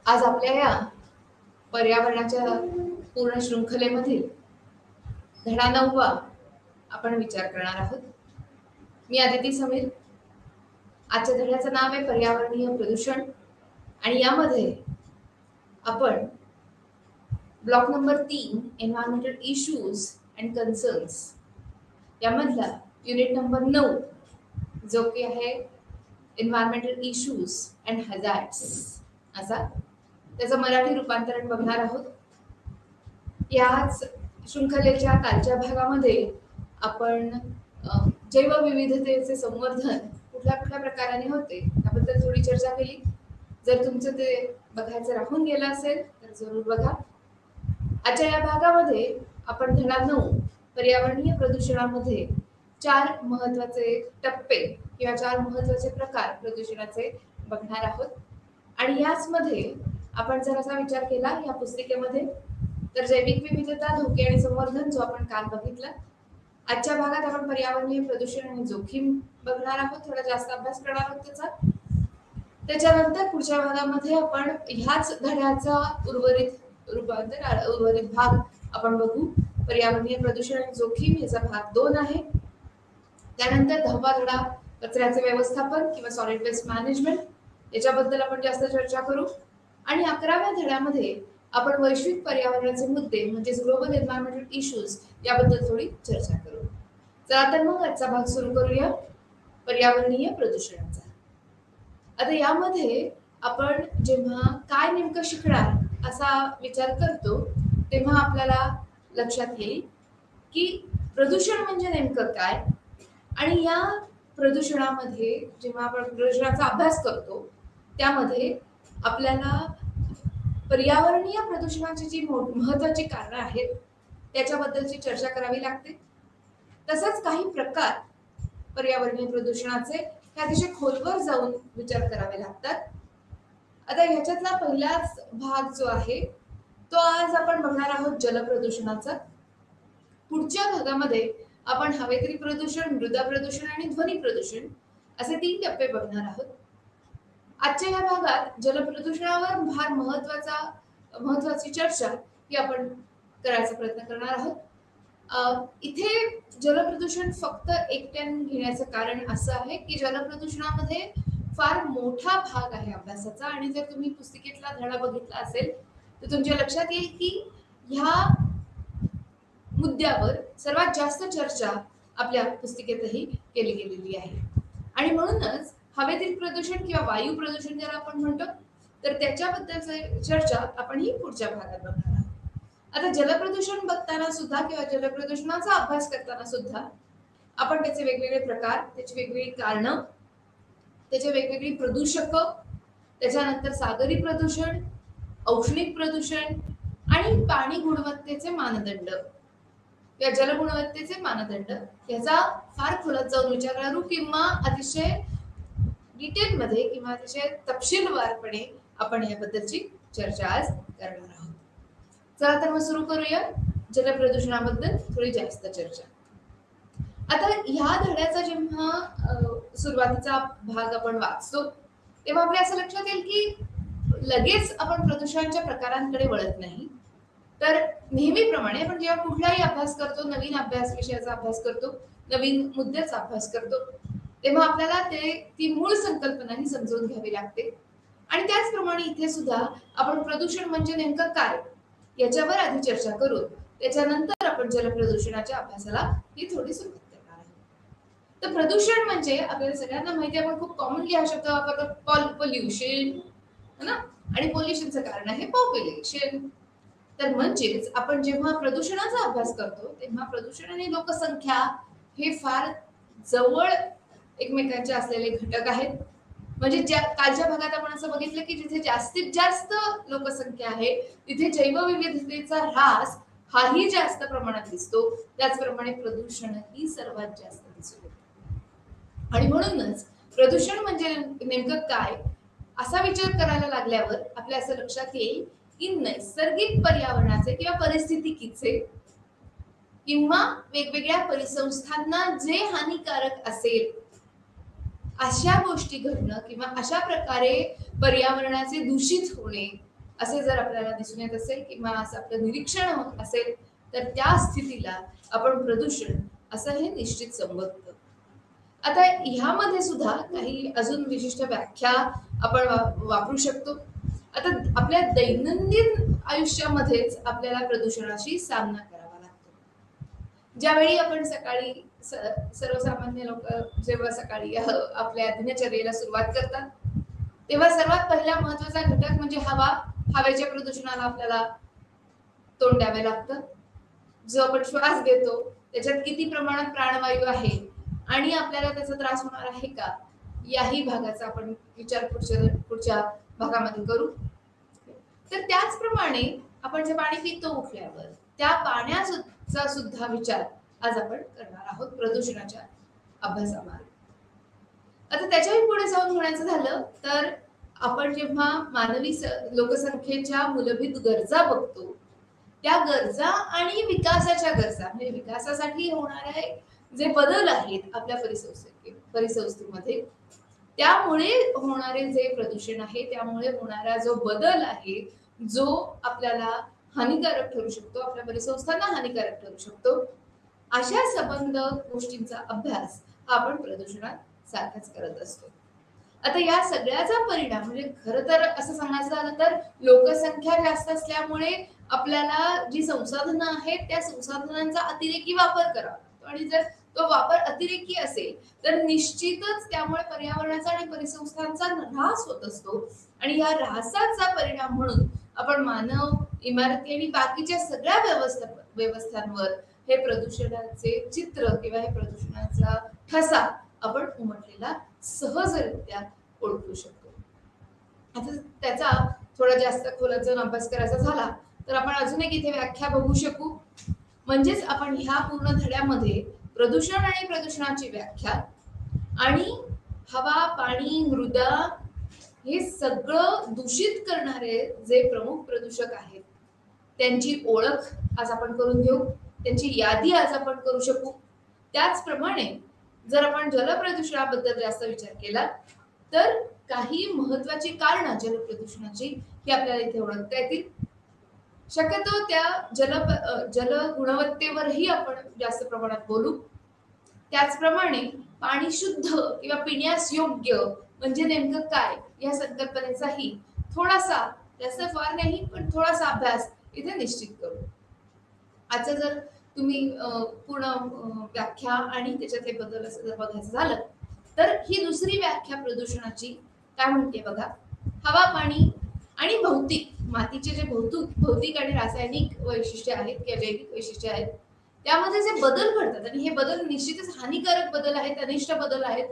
आज आपल्या या पर्यावरणाच्या पूर्ण शृंखलेमधील धडा 9वा आपण विचार करणार आहोत. मी आदिती समीर. आजच्या धड्याचं नाव आहे पर्यावरणीय प्रदूषण आणि यामध्ये आपण block number 3 environmental issues and concerns यामधला युनिट नंबर 9 जो की आहे एन्व्हायरमेंटल इश्यूज अँड हॅझार्ड्स असा त्याचं मराठी रूपांतरण बघणार आहोत. याच शृंखलेच्या कालच्या भागामध्ये आपण जैवविविधतेचे संवर्धन कुठल्या कुठल्या प्रकाराने होते त्याबद्दल थोडी चर्चा केली. जर तुमचं ते बघायचं राहून गेलं असेल तर जरूर बघा. आजच्या या भागामध्ये आपण धडा 9 पर्यावरणीय प्रदूषणामध्ये 4 महत्वाचे टप्पे किंवा 4 महत्वाचे प्रकार प्रदूषणाचे बघणार आहोत. आणि याच मध्ये आपण जर असा विचार केला या पुस्तिकेमध्ये तर जैविक विविधता, धोके आणि संवर्धन जो आपण काल बघितला. आजच्या भागात आपण पर्यावरणीय प्रदूषण आणि जोखीम बघणार आहोत. थोडा जास्त अभ्यास करणार आहोत त्याचा. त्याच्यानंतर पुढच्या भागामध्ये आपण ह्याच धड्याचा उर्वरित भाग आपण बघू. पर्यावरणीय प्रदूषण आणि जोखीम याचा भाग 2 आहे. त्यानंतर 10वा धडा कचऱ्याचे व्यवस्थापन किंवा सॉलिड वेस्ट मॅनेजमेंट याच्याबद्दल आपण जास्त चर्चा करू. आणि 11व्या धड्यामध्ये आपण वैश्विक पर्यावरणाचे मुद्दे म्हणजे ग्लोबल एन्व्हायरमेंटल इश्यूज याबद्दल थोडी चर्चा करू. चला तर मग आजचा भाग सुरू करूया पर्यावरणीय प्रदूषणाचा. आता यामध्ये आपण जेव्हा काय नेमकं शिकणार असा विचार करतो तेव्हा आपल्याला लक्षात येईल की प्रदूषण म्हणजे नेमकं काय. आणि या प्रदूषणामध्ये जेव्हा आपण प्रदूषणाचा अभ्यास करतो त्यामध्ये आपल्याला पर्यावरणीय प्रदूषणाची जी महत्वाची कारणं आहेत त्याच्याबद्दलची चर्चा करावी लागते. तसंच काही प्रकार पर्यावरणीय प्रदूषणाचे हे अतिशय खोलवर जाऊन विचार करावे लागतात. आता ह्याच्यातला पहिलाच भाग जो आहे तो आज आपण बघणार आहोत जलप्रदूषणाचा. पुढच्या भागामध्ये आपण हवेतील प्रदूषण, मृदा प्रदूषण आणि ध्वनी प्रदूषण असे 3 टप्पे बघणार आहोत. आजच्या या भागात जलप्रदूषणावर फार महत्वाची चर्चा ही आपण करायचा प्रयत्न करणार आहोत. इथे जलप्रदूषण फक्त एकट्याने घेण्याचं कारण असं आहे की जलप्रदूषणामध्ये फार मोठा भाग आहे अभ्यासाचा. आणि जर तुम्ही पुस्तिकेतला धडा बघितला असेल तर तुमच्या लक्षात येईल की ह्या मुद्द्यावर सर्वात जास्त चर्चा आपल्या पुस्तिकेतही केली गेलेली आहे. आणि म्हणूनच हवेतील प्रदूषण किंवा वायू प्रदूषण ज्याला आपण म्हणतो तर त्याच्याबद्दलची चर्चा आपण ही पुढच्या भागात बघणार आहोत. आता जलप्रदूषण बघताना सुद्धा किंवा जलप्रदूषणाचा अभ्यास करताना सुद्धा आपण त्याचे वेगवेगळे प्रकार, त्याची वेगवेगळी कारणं, त्याचे वेगवेगळी प्रदूषक, त्याच्यानंतर सागरी प्रदूषण, औष्णिक प्रदूषण आणि पाणी गुणवत्तेचे मानदंड या जलगुणवत्तेचे मानदंड याचा फार खोलात जाऊन विचार करू किंवा अतिशय डिटेलमध्ये किंवा अतिशय तपशीलवारपणे आपण याबद्दलची चर्चा आज करणार आहोत. चला तर मग सुरू करूया जलप्रदूषणाबद्दल थोडी जास्त चर्चा. आता ह्या धड्याचा जेव्हा सुरुवातीचा भाग आपण वाचतो तेव्हा आपल्या असं लक्षात येईल की लगेच आपण प्रदूषणाच्या प्रकारांकडे वळत नाही. तर नेहमीप्रमाणे आपण जेव्हा कुठलाही अभ्यास करतो, नवीन अभ्यास विषयाचा अभ्यास करतो, नवीन मुद्द्याचा अभ्यास करतो तेव्हा आपल्याला ती मूळ संकल्पना ही समजून घ्यावी लागते. आणि त्याचप्रमाणे इथे सुद्धा आपण प्रदूषण म्हणजे नेमकं काय याच्यावर आधी चर्चा करून त्याच्यानंतर आपण जलप्रदूषणाच्या अभ्यासाला ही थोडी सुरुवात करणार आहोत. तर प्रदूषण म्हणजे आपल्याला सगळ्यांना माहिती आहे, आपण खूप कॉमनली हा शब्द वापरतो पॉल्युशन है ना. आणि पॉल्युशनचं कारण आहे पॉप्युलेशन. तर म्हणजेच आपण जेव्हा प्रदूषणाचा अभ्यास करतो तेव्हा प्रदूषण आणि लोकसंख्या हे फार जवळ एकमेकांचे असलेले घटक आहेत. म्हणजे कालच्या भागात आपण असं बघितलं की जिथे जास्तीत जास्त लोकसंख्या आहे तिथे जैवविविधतेचा ह्रास हाही जास्त प्रमाणात दिसतो. त्याचप्रमाणे प्रदूषणही सर्वात जास्त दिसतो. आणि म्हणूनच प्रदूषण म्हणजे नेमकं काय असा विचार करायला लागल्यावर आपल्या असं लक्षात येईल की नैसर्गिक पर्यावरणाचे किंवा परिस्थितिकीचे किंवा वेगवेगळ्या परिसंस्थांना जे हानिकारक असेल अशा गोष्टी घडणं किंवा अशा प्रकारे पर्यावरणाचे दूषित होणे असे जर आपल्याला दिसून येत असेल किंवा असं आपलं निरीक्षण होत असेल तर त्या स्थितीला आपण प्रदूषण असं हे निश्चित संबोधतो. आता ह्यामध्ये सुद्धा काही अजून विशिष्ट व्याख्या आपण वापरू शकतो. आता आपल्या दैनंदिन आयुष्यामध्येच आपल्याला प्रदूषणाशी सामना करावा लागतो. ज्यावेळी आपण सकाळी सर्वसामान्य लोक जेव्हा सकाळी आपल्या दिनचर्येला सुरुवात करतात तेव्हा सर्वात पहिला महत्वाचा घटक म्हणजे हवा. हवेच्या प्रदूषणाला आपल्याला तोंड द्यावे लागतं. जो आपण श्वास घेतो त्याच्यात किती प्रमाणात प्राणवायू आहे आणि आपल्याला त्याचा त्रास होणार आहे का, याही भागाचा आपण विचार पुढच्या भागामध्ये करू. तर त्याचप्रमाणे आपण जे पाणी पितो उठल्यावर त्या पाण्याचा सुद्धा विचार आज आपण करणार आहोत प्रदूषणाच्या अभ्यासामध्ये. आता त्याच्याही पुढे जाऊन म्हणायचं झालं तर आपण जेव्हा मानवी लोकसंख्येच्या मूलभूत गरजा बघतो त्या गरजा आणि विकासाच्या गरजा म्हणजे विकासासाठी होणारे जे बदल आहेत आपल्या परिसंस्थेमध्ये त्यामुळे होणारे जे प्रदूषण आहे त्यामुळे होणारा जो बदल आहे जो आपल्याला हानिकारक ठरू शकतो, आपल्या परिसंस्थांना हानिकारक ठरू शकतो, अशा संबंध गोष्टींचा अभ्यास हा आपण प्रदूषणात सारखाच करत असतो. आता या सगळ्याचा परिणाम म्हणजे खरं तर असं सांगायचं झालं तर लोकसंख्या जास्त असल्यामुळे आपल्याला जी संसाधनं आहेत त्या संसाधनांचा अतिरेकी वापर करावा आणि जर तो वापर अतिरेकी असेल तर निश्चितच त्यामुळे पर्यावरणाचा आणि परिसंस्थांचा ऱ्हास होत असतो आणि या ऱ्हासाचा परिणाम म्हणून आपण मानव, इमारती आणि बाकीच्या सगळ्या व्यवस्थांवर हे प्रदूषणाचे चित्र किंवा हे प्रदूषणाचा ठसा आपण उमटलेला सहजरित्या ओळखू शकतो. आता त्याचा थोडा जास्त खोलात जाऊन अभ्यास करायचा झाला तर आपण अजून एक इथे व्याख्या बघू शकू. म्हणजेच आपण ह्या पूर्ण धड्यामध्ये प्रदूषण आणि प्रदूषणाची व्याख्या आणि हवा, पाणी, मृदा हे सगळं दूषित करणारे जे प्रमुख प्रदूषक आहेत त्यांची ओळख आज आपण करून घेऊ, त्यांची यादी आज आपण करू शकू. त्याचप्रमाणे जर आपण जलप्रदूषणाबद्दल जास्त विचार केला तर काही महत्वाची कारणं जलप्रदूषणाची ही आपल्याला इथे ओळखता येतील. शक्यतो त्या जल गुणवत्तेवरही आपण जास्त प्रमाणात बोलू. त्याचप्रमाणे पाणी शुद्ध किंवा पिण्यास योग्य म्हणजे नेमकं काय या संकल्पनेचाही थोडासा, जास्त फार नाही पण थोडासा अभ्यास इथे निश्चित करू. आजचं जर तुम्ही पूर्ण व्याख्या आणि त्याच्यातले बदल असं जर बघायचं झालं तर ही दुसरी व्याख्या प्रदूषणाची काय म्हणते बघा. हवा, पाणी आणि भौतिक मातीचे जे भौतिक आणि रासायनिक वैशिष्ट्ये आहेत किंवा जैविक वैशिष्ट्ये आहेत त्यामध्ये जे बदल घडतात आणि हे बदल निश्चितच हानिकारक बदल आहेत, अनिष्ट बदल आहेत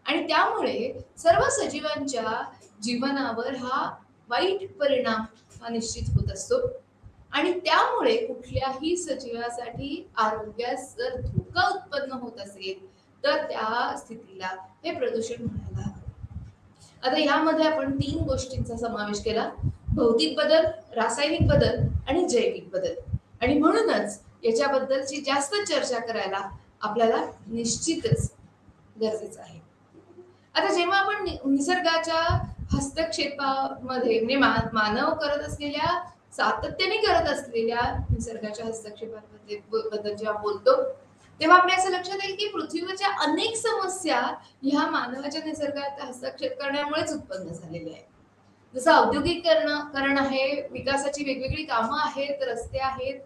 आणि त्यामुळे सर्व सजीवांच्या जीवनावर हा वाईट परिणाम हा निश्चित होत असतो आणि त्यामुळे कुठल्याही सजीवासाठी आरोग्यास जर धोका उत्पन्न होत असेल तर त्या स्थितीला हे प्रदूषण म्हणायला हवं. आता यामध्ये आपण 3 गोष्टींचा समावेश केला: भौतिक बदल, रासायनिक बदल आणि जैविक बदल. आणि म्हणूनच याच्याबद्दलची जास्त चर्चा करायला आपल्याला निश्चितच गरजेचं आहे. आता जेव्हा आपण निसर्गाच्या हस्तक्षेपामध्ये म्हणजे मानव करत असलेल्या सातत्याने करत असलेल्या निसर्गाच्या हस्तक्षेपाबद्दल जेव्हा बोलतो तेव्हा आपल्या असं लक्षात येईल की पृथ्वीवरच्या अनेक समस्या ह्या मानवाच्या निसर्गात हस्तक्षेप करण्यामुळेच उत्पन्न झालेल्या आहेत. जसं औद्योगिकरण आहे, विकासाची वेगवेगळी कामं आहेत, रस्ते आहेत,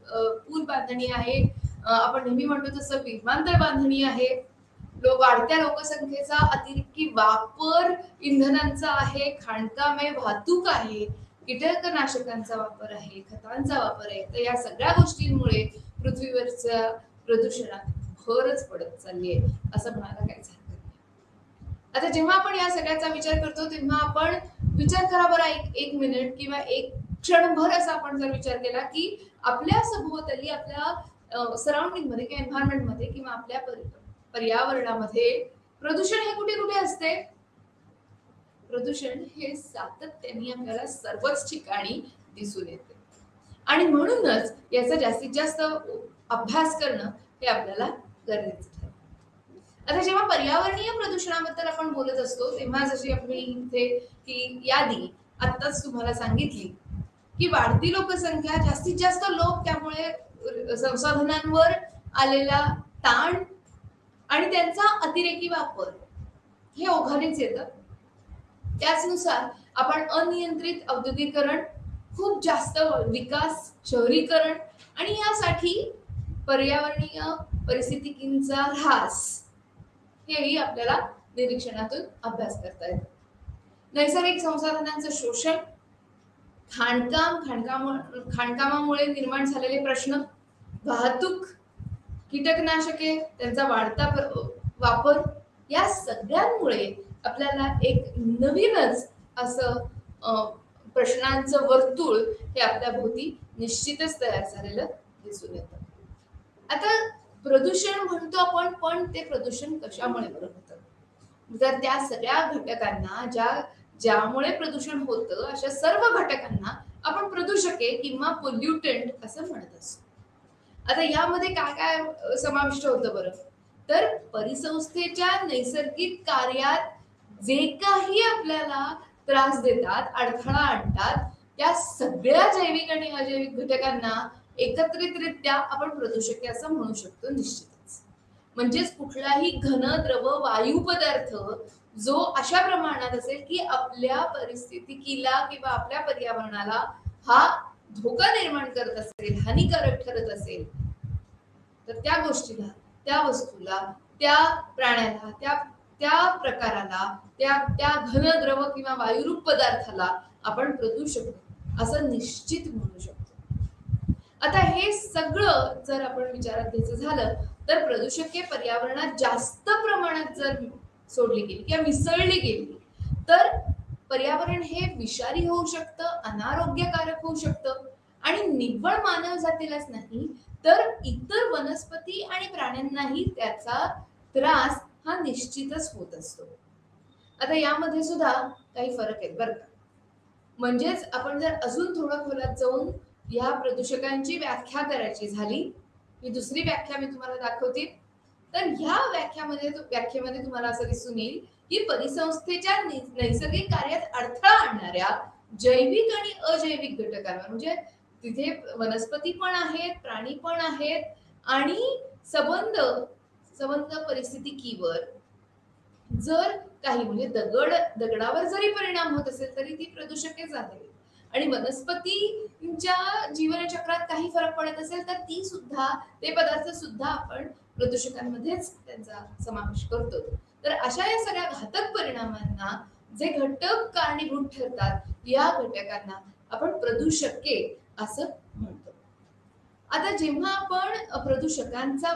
पूल बांधणी आहे, आपण नेहमी म्हणतो तसं विमानतळ बांधणी आहे, वाढत्या लोकसंख्येचा अतिरेकी वापर इंधनांचा आहे, खाणकाम आहे, वाहतूक आहे, कीटकनाशकांचा वापर आहे, खतांचा वापर आहे. तर या सगळ्या गोष्टींमुळे पृथ्वीवरच्या प्रदूषणात भरच पडत चालली आहे असं म्हणायला काहीच हरकत नाही. आता जेव्हा आपण या सगळ्याचा विचार करतो तेव्हा आपण विचार करा बरं एक मिनिट किंवा एक क्षणभर असा आपण जर विचार केला की आपल्या सभोवताली आपल्या सराउंडिंग मध्ये किंवा एन्व्हायरमेंट मध्ये किंवा आपल्या पर्यावरणामध्ये प्रदूषण हे कुठे कुठे असते. प्रदूषण हे सातत्याने आपल्याला सर्वच ठिकाणी दिसून येते आणि म्हणूनच याचा जास्तीत जास्त अभ्यास करणं हे आपल्याला गरजेचं ठरतं. आता जेव्हा पर्यावरणीय प्रदूषणाबद्दल आपण बोलत असतो तेव्हा जशी आपली इथे ही यादी आत्ताच तुम्हाला सांगितली की वाढती लोकसंख्या, जास्तीत जास्त लोक, त्यामुळे संसाधनांवर आलेला ताण आणि त्यांचा अतिरेकी वापर हे ओघानेच येतं. त्याचनुसार आपण अनियंत्रित औद्योगिकरण, खूप जास्त विकास, शहरीकरण आणि यासाठी पर्यावरणीय परिस्थितीकींचा ऱ्हास हेही आपल्याला निरीक्षणातून अभ्यास करता येतो. नैसर्गिक संसाधनांचं शोषण, खाणकामामुळे निर्माण झालेले प्रश्न, वाहतूक, कीटकनाशके, त्यांचा वाढता वापर, या सगळ्यांमुळे आपल्याला एक नवीनच असं प्रश्नांचं वर्तुळ हे आपल्या भोवती निश्चितच तयार झालेलं दिसून येतं. आता प्रदूषण म्हणतो आपण, पण ते प्रदूषण कशामुळे बरं होतं? तर त्या सगळ्या घटकांना, ज्यामुळे प्रदूषण होतं, अशा सर्व घटकांना आपण प्रदूषके किंवा पोल्युटंट असं म्हणत असतो. आता यामध्ये काय काय समाविष्ट होतं बरं? तर परिसंस्थेच्या नैसर्गिक कार्यात जे काही आपल्याला त्रास देतात, अडथळा आणतात, त्या सगळ्या जैविक आणि अजैविक घटकांना एकत्रितरित्या आपण प्रदूषके असं म्हणू शकतो निश्चितच. म्हणजेच कुठलाही घन, द्रव, वायू पदार्थ जो अशा प्रमाणात असेल की आपल्या परिस्थितीला किंवा आपल्या पर्यावरणाला हा धोका निर्माण करत असेल, हानिकारक ठरत असेल, तर त्या गोष्टीला, त्या वस्तूला, त्या प्राण्याला, त्या प्रकाराला, त्या घन, द्रव किंवा वायुरूप पदार्थाला आपण प्रदूषक असं निश्चित म्हणू शकतो. आता हे सगळं जर आपण विचारात घ्यायचं झालं तर प्रदूषके पर्यावरणात जास्त प्रमाणात जर सोडली गेली किंवा मिसळली गेली तर पर्यावरण हे विषारी होऊ शकतं, अनारोग्यकारक होऊ शकतं आणि निव्वळ मानव जातीलाच नाही तर इतर वनस्पती आणि प्राण्यांनाही त्याचा त्रास हा निश्चितच होत असतो. आता यामध्ये सुद्धा काही फरक आहेत बरं का. म्हणजेच आपण जर अजून थोडं खोलात जाऊन या प्रदूषकांची व्याख्या करायची झाली, ही दुसरी व्याख्या मी तुम्हाला दाखवते, तर ह्या व्याख्येमध्ये तुम्हाला असं दिसून येईल की परिसंस्थेच्या नैसर्गिक कार्यात अडथळा आणणाऱ्या जैविक आणि अजैविक घटकांवर, म्हणजे तिथे वनस्पती पण आहेत, प्राणी पण आहेत आणि सबंध परिस्थितीकीवर जर काही, म्हणजे दगडावर जरी परिणाम होत असेल तरी ती प्रदूषकेच आहेत आणि वनस्पतींच्या जीवनचक्रात काही फरक पडत असेल तर ते पदार्थ सुद्धा आपण प्रदूषकांमध्येच त्यांचा समावेश करतो. तर अशा या सगळ्या घातक परिणामांना जे घटक कारणीभूत ठरतात, या घटकांना आपण प्रदूषके असं म्हणतो. आता जेव्हा आपण प्रदूषकांचा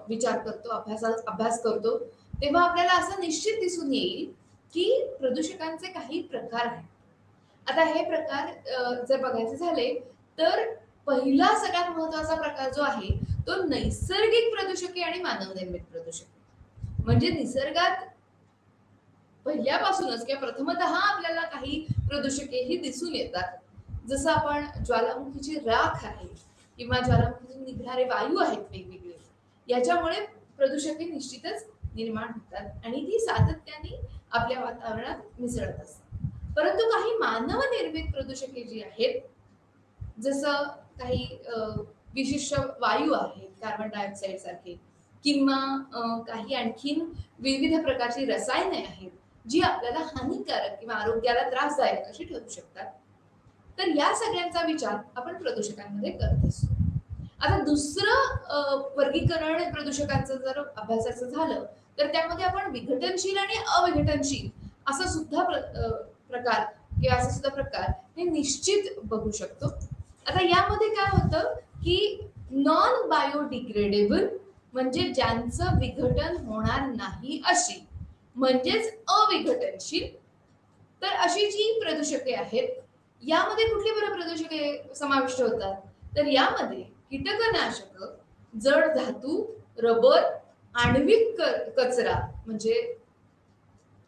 विचार करतो, अभ्यास करतो, तेव्हा आपल्याला असं निश्चित दिसून येईल की प्रदूषकांचे काही प्रकार आहेत. आता हे प्रकार जर बघायचे झाले तर पहिला सगळ्यात महत्वाचा प्रकार जो आहे तो नैसर्गिक प्रदूषके आणि मानवनिर्मित प्रदूषके. म्हणजे निसर्गात पहिल्यापासूनच किंवा प्रथमतः आपल्याला काही प्रदूषके ही दिसून येतात, जसं आपण ज्वालामुखीची राख आहे किंवा ज्वालामुखीतून निघणारे वायू आहेत वेगवेगळे, याच्यामुळे प्रदूषके निश्चितच निर्माण होतात आणि ती सातत्याने आपल्या वातावरणात मिसळत असतात. परंतु काही मानव निर्मित प्रदूषके जी आहेत, जसं काही विशिष्ट वायू आहेत, कार्बन डायऑक्साईड सारखे, किंवा काही आणखीन विविध प्रकारची रसायने आहेत जी आपल्याला हानिकारक किंवा आरोग्याला त्रासदायक अशी ठरू शकतात, तर या सगळ्यांचा विचार आपण प्रदूषकांमध्ये करत असतो. आता दुसरं वर्गीकरण प्रदूषकांचं जर अभ्यासाचं झालं तर त्यामध्ये आपण विघटनशील आणि अविघटनशील असं सुद्धा प्रकार हे निश्चित बघू शकतो. आता यामध्ये काय होतं की नॉन बायोडिग्रेडेबल, म्हणजे ज्यांचं विघटन होणार नाही अशी, म्हणजेच अविघटनशील, तर अशी जी प्रदूषके आहेत, यामध्ये कुठली बरं प्रदूषके समाविष्ट होतात? तर यामध्ये कीटकनाशक, जड धातू, रबर, आण्विक कचरा, म्हणजे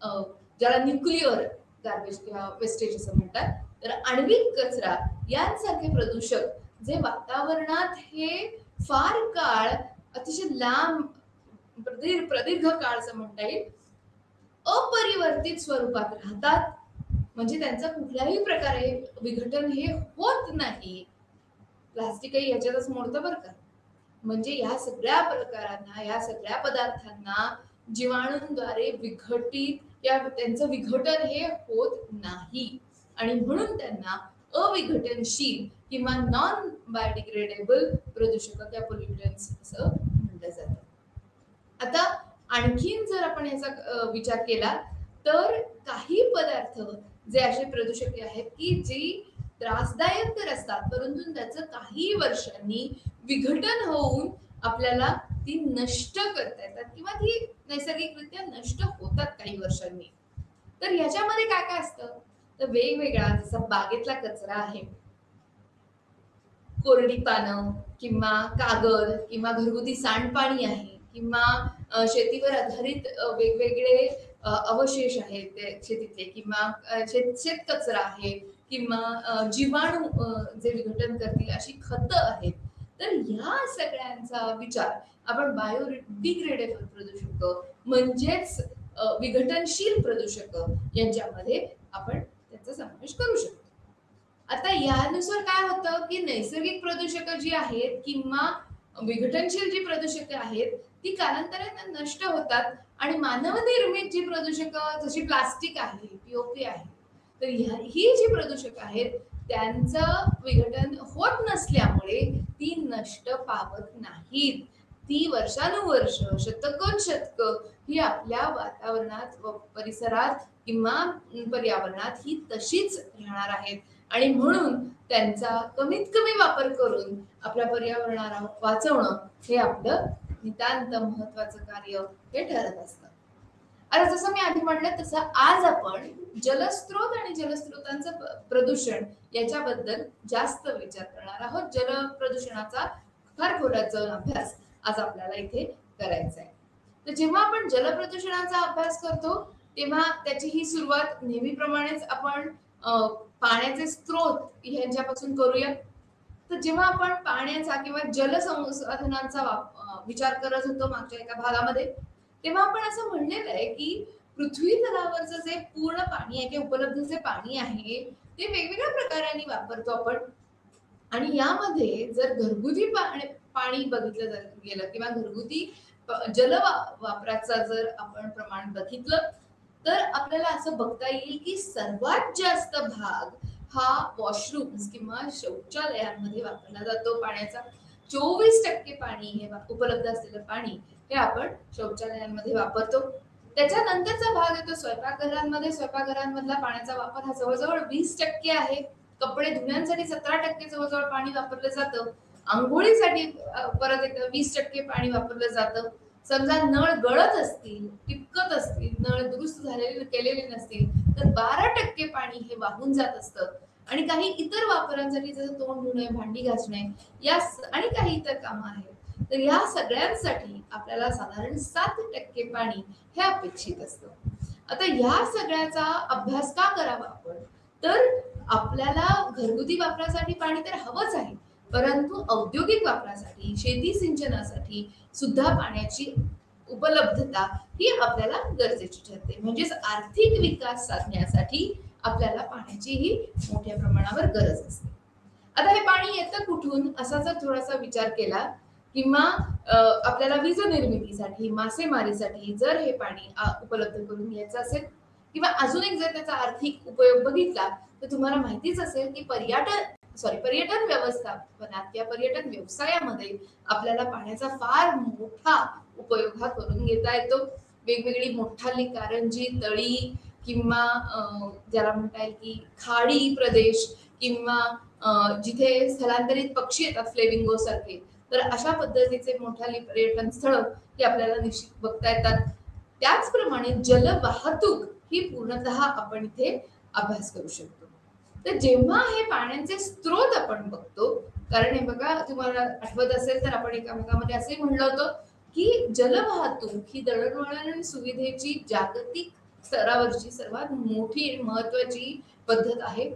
ज्याला न्यूक्लिअर गार्बेज किंवा वेस्टेज असं म्हणतात, तर आण्विक कचरा यांसारखे प्रदूषक जे वातावरणात हे फार काळ, अतिशय लांब, प्रदीर्घ काळ असं म्हणता येईल, अपरिवर्तित स्वरूपात राहतात, म्हणजे त्यांचं कुठल्याही प्रकारे विघटन हे होत नाही. प्लास्टिकही याच्यातच मोडतं बरं का. म्हणजे ह्या सगळ्या प्रकारांना, या सगळ्या पदार्थांना जीवाणूंद्वारे विघटित या त्यांचं विघटन हे होत नाही आणि म्हणून त्यांना अविघटनशील किंवा नॉन बायोडिग्रेडेबल प्रदूषक किंवा पोल्युटन्स असं म्हटलं जातं. आता आणखीन जर आपण याचा विचार केला तर काही पदार्थ जे असे प्रदूषके आहेत की जी त्रासदायक तर असतात परंतु त्याचं काही वर्षांनी विघटन होऊन आपल्याला ती नष्ट करता येतात किंवा ती नैसर्गिकरित्या नष्ट होतात काही वर्षांनी. तर ह्याच्यामध्ये काय काय असतं तर वेगवेगळा जसा बागेतला कचरा आहे, कोरडी पानं किंवा कागद किंवा घरगुती सांडपाणी आहे किंवा शेतीवर आधारित वेगवेगळे अवशेष आहेत ते शेतीतले किंवा शेत कचरा आहे किंवा जीवाणू जे विघटन करतील अशी खतं आहेत. तर ह्या सगळ्यांचा विचार आपण बायोडिग्रेडेबल प्रदूषक म्हणजेच विघटनशील प्रदूषक यांच्यामध्ये आपण त्याचा समावेश करू शकतो. आता यानुसार काय होतं की नैसर्गिक प्रदूषक जी आहेत किंवा विघटनशील जी प्रदूषक आहेत ती कालांतराने नष्ट होतात आणि मानवनिर्मित जी प्रदूषक जशी प्लास्टिक आहे, पीओपी आहे, तर ही जी प्रदूषक आहेत त्यांचं विघटन होत नसल्यामुळे ती नष्ट पावत नाहीत. ती वर्षानुवर्ष शतक ही आपल्या वातावरणात परिसरात किंवा पर्यावरणात ही तशीच राहणार आहेत आणि म्हणून त्यांचा कमीत कमी वापर करून आपल्या पर्यावरणाला वाचवणं हे आपलं नितांत महत्वाचं कार्य हे ठरत असतं. आता जसं मी आधी म्हटलं तसं आज आपण जलस्रोत आणि जलस्रोतांचं प्रदूषण याच्याबद्दल जास्त विचार करणार आहोत. जल प्रदूषणाचा फार खोलात जाऊन अभ्यास आज आपल्याला इथे करायचा आहे. तर जेव्हा आपण जल प्रदूषणाचा अभ्यास करतो तेव्हा त्याची ही सुरुवात नेहमीप्रमाणेच आपण पाण्याचे स्रोत ह्यांच्यापासून करूया. तर जेव्हा आपण पाण्याचा किंवा जल संसाधनांचा विचार करत होतो मागच्या एका भागामध्ये तेव्हा आपण असं म्हणलेलं आहे की पृथ्वी तलावरचं जे पूर्ण पाणी आहे किंवा उपलब्ध जे पाणी आहे ते वेगवेगळ्या प्रकारांनी वापरतो आपण आणि यामध्ये जर घरगुती पाणी बघितलं गेलं किंवा घरगुती जल वापराचा जर आपण प्रमाण बघितलं तर आपल्याला असं बघता येईल की सर्वात जास्त भाग हा वॉशरूम्स किंवा शौचालयांमध्ये वापरला जातो पाण्याचा. 24% पाणी हे उपलब्ध असलेलं पाणी हे आपण शौचालयांमध्ये वापरतो. त्याच्यानंतरचा भाग येतो स्वयंपाकघरांमध्ये. स्वयंपाकघरांमधला पाण्याचा वापर हा जवळजवळ 20% आहे. कपडे धुण्यासाठी 17% जवळजवळ पाणी वापरलं जातं. आंघोळीसाठी परत एकदा 20% पाणी वापरलं जातं. समजा नळ गळत असतील, टिपकत असतील, नळ दुरुस्त झालेले केलेले नसतील तर 12% पाणी हे वाहून जात असतं आणि काही इतर वापरांसाठी जसं तोंड धुणे, भांडी घासणे या आणि काही इतर कामं आहेत तर या सगळ्यांसाठी आपल्याला साधारण 7% पाणी हे अपेक्षित असतं. आता ह्या सगळ्याचा अभ्यास का करावा आपण तर आपल्याला घरगुती वापरासाठी पाणी तर हवंच आहे परंतु औद्योगिक वापरासाठी शेती सिंचनासाठी सुद्धा पाण्याची उपलब्धता ही आपल्याला गरजेची ठरते. म्हणजेच आर्थिक विकास साधण्यासाठी आपल्याला पाण्याची ही मोठ्या प्रमाणावर गरज असते. आता हे पाणी येतं कुठून असा जर थोडासा विचार केला किंवा आपल्याला वीज निर्मितीसाठी मासेमारीसाठी जर हे पाणी उपलब्ध करून घ्यायचं असेल किंवा अजून एक जर त्याचा आर्थिक उपयोग बघितला तर तुम्हाला माहितीच असेल की पर्यटन व्यवस्थापनात किंवा पर्यटन व्यवसायामध्ये आपल्याला पाण्याचा फार मोठा उपयोग हा करून घेता येतो. वेगवेगळी मोठाली कारंजी, तळी किंवा ज्याला म्हणता येईल की खाडी प्रदेश किंवा जिथे स्थलांतरित पक्षी येतात फ्लेमिंगो सारखे तर अशा पद्धतीचे मोठाली पर्यटन स्थळ ही आपल्याला निश्चित बघता येतात. त्याचप्रमाणे जलवाहतूक ही पूर्णतः आपण इथे अभ्यास करू शकतो. तर जेव्हा हे पाण्याचे स्रोत आपण बघतो कारण हे बघा तुम्हाला आठवत असेल तर आपण एका भागामध्ये असे म्हणलं होतं की जलवाहतूक ही दळणवळण सुविधेची जागतिक स्तरावरची सर्वात मोठी आणि महत्वाची पद्धत आहे.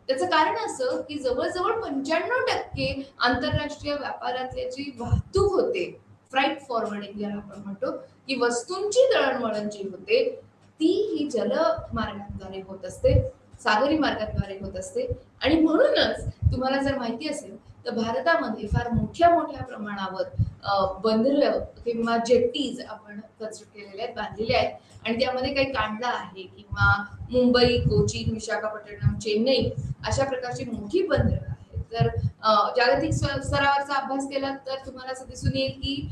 त्याचं कारण असं की जवळजवळ 95% आंतरराष्ट्रीय व्यापारातली जी वाहतूक होते फ्राईट फॉरवर्डिंग ज्याला आपण म्हणतो की वस्तूंची दळणवळण जी होते ती ही जलमार्गाद्वारे होत असते सागरी मार्गाद्वारे होत असते. आणि म्हणूनच तुम्हाला जर माहिती असेल तर भारतामध्ये फार मोठ्या मोठ्या प्रमाणावर बंदरं किंवा जेट्टीज आपण कन्स्ट्रक्ट केलेल्या आहेत, बांधलेल्या आहेत. आणि त्यामध्ये काही कांडला आहे किंवा मुंबई, कोचीन, विशाखापट्टणम, चेन्नई अशा प्रकारची मोठी बंदरं आहेत. तर जागतिक स्तरावरचा अभ्यास केला तर तुम्हाला असं दिसून येईल की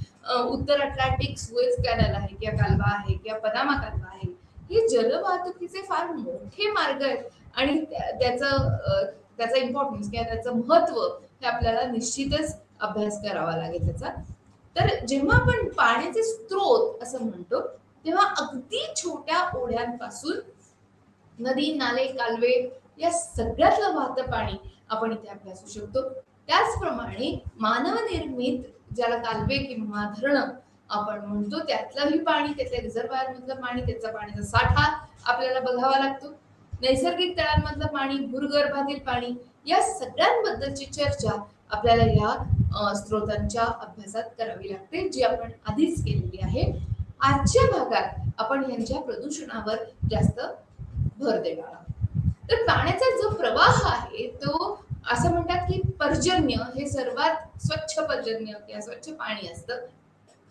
उत्तर अटलांटिक सुएझ कॅनल आहे किंवा कालवा आहे किंवा पनामा कालवा आहे, हे जलवाहतुकीचे फार मोठे मार्ग आहेत. आणि त्याचा इम्पॉर्टन्स किंवा त्याचं महत्व हे आपल्याला निश्चितच अभ्यास करावा लागेल त्याचा. तर जेव्हा आपण पाण्याचे स्रोत असं म्हणतो तेव्हा अगदी छोट्या ओढ्यांपासून नदी, नाले, कालवे या सगळ्यातलं वाहतं पाणी आपण इथे अभ्यासू शकतो. त्याचप्रमाणे मानवनिर्मित ज्याला कालवे किंवा धरणं आपण म्हणतो त्यातलंही पाणी, त्यातल्या रिझर्वायर मधलं पाणी, त्याचा पाण्याचा साठा आपल्याला बघावा लागतो. नैसर्गिक तळ्यांमधलं पाणी, भूगर्भातील पाणी या सगळ्यांबद्दलची चर्चा आपल्याला या स्रोतांच्या अभ्यासात करावी लागते, जी आपण आधीच केलेली आहे. आजच्या भागात आपण यांच्या प्रदूषणावर जास्त भर देणार आहोत. तर पाण्याचा जो प्रवाह आहे तो असं म्हणतात की पर्जन्य हे सर्वात स्वच्छ पर्जन्य किंवा स्वच्छ पाणी असतं.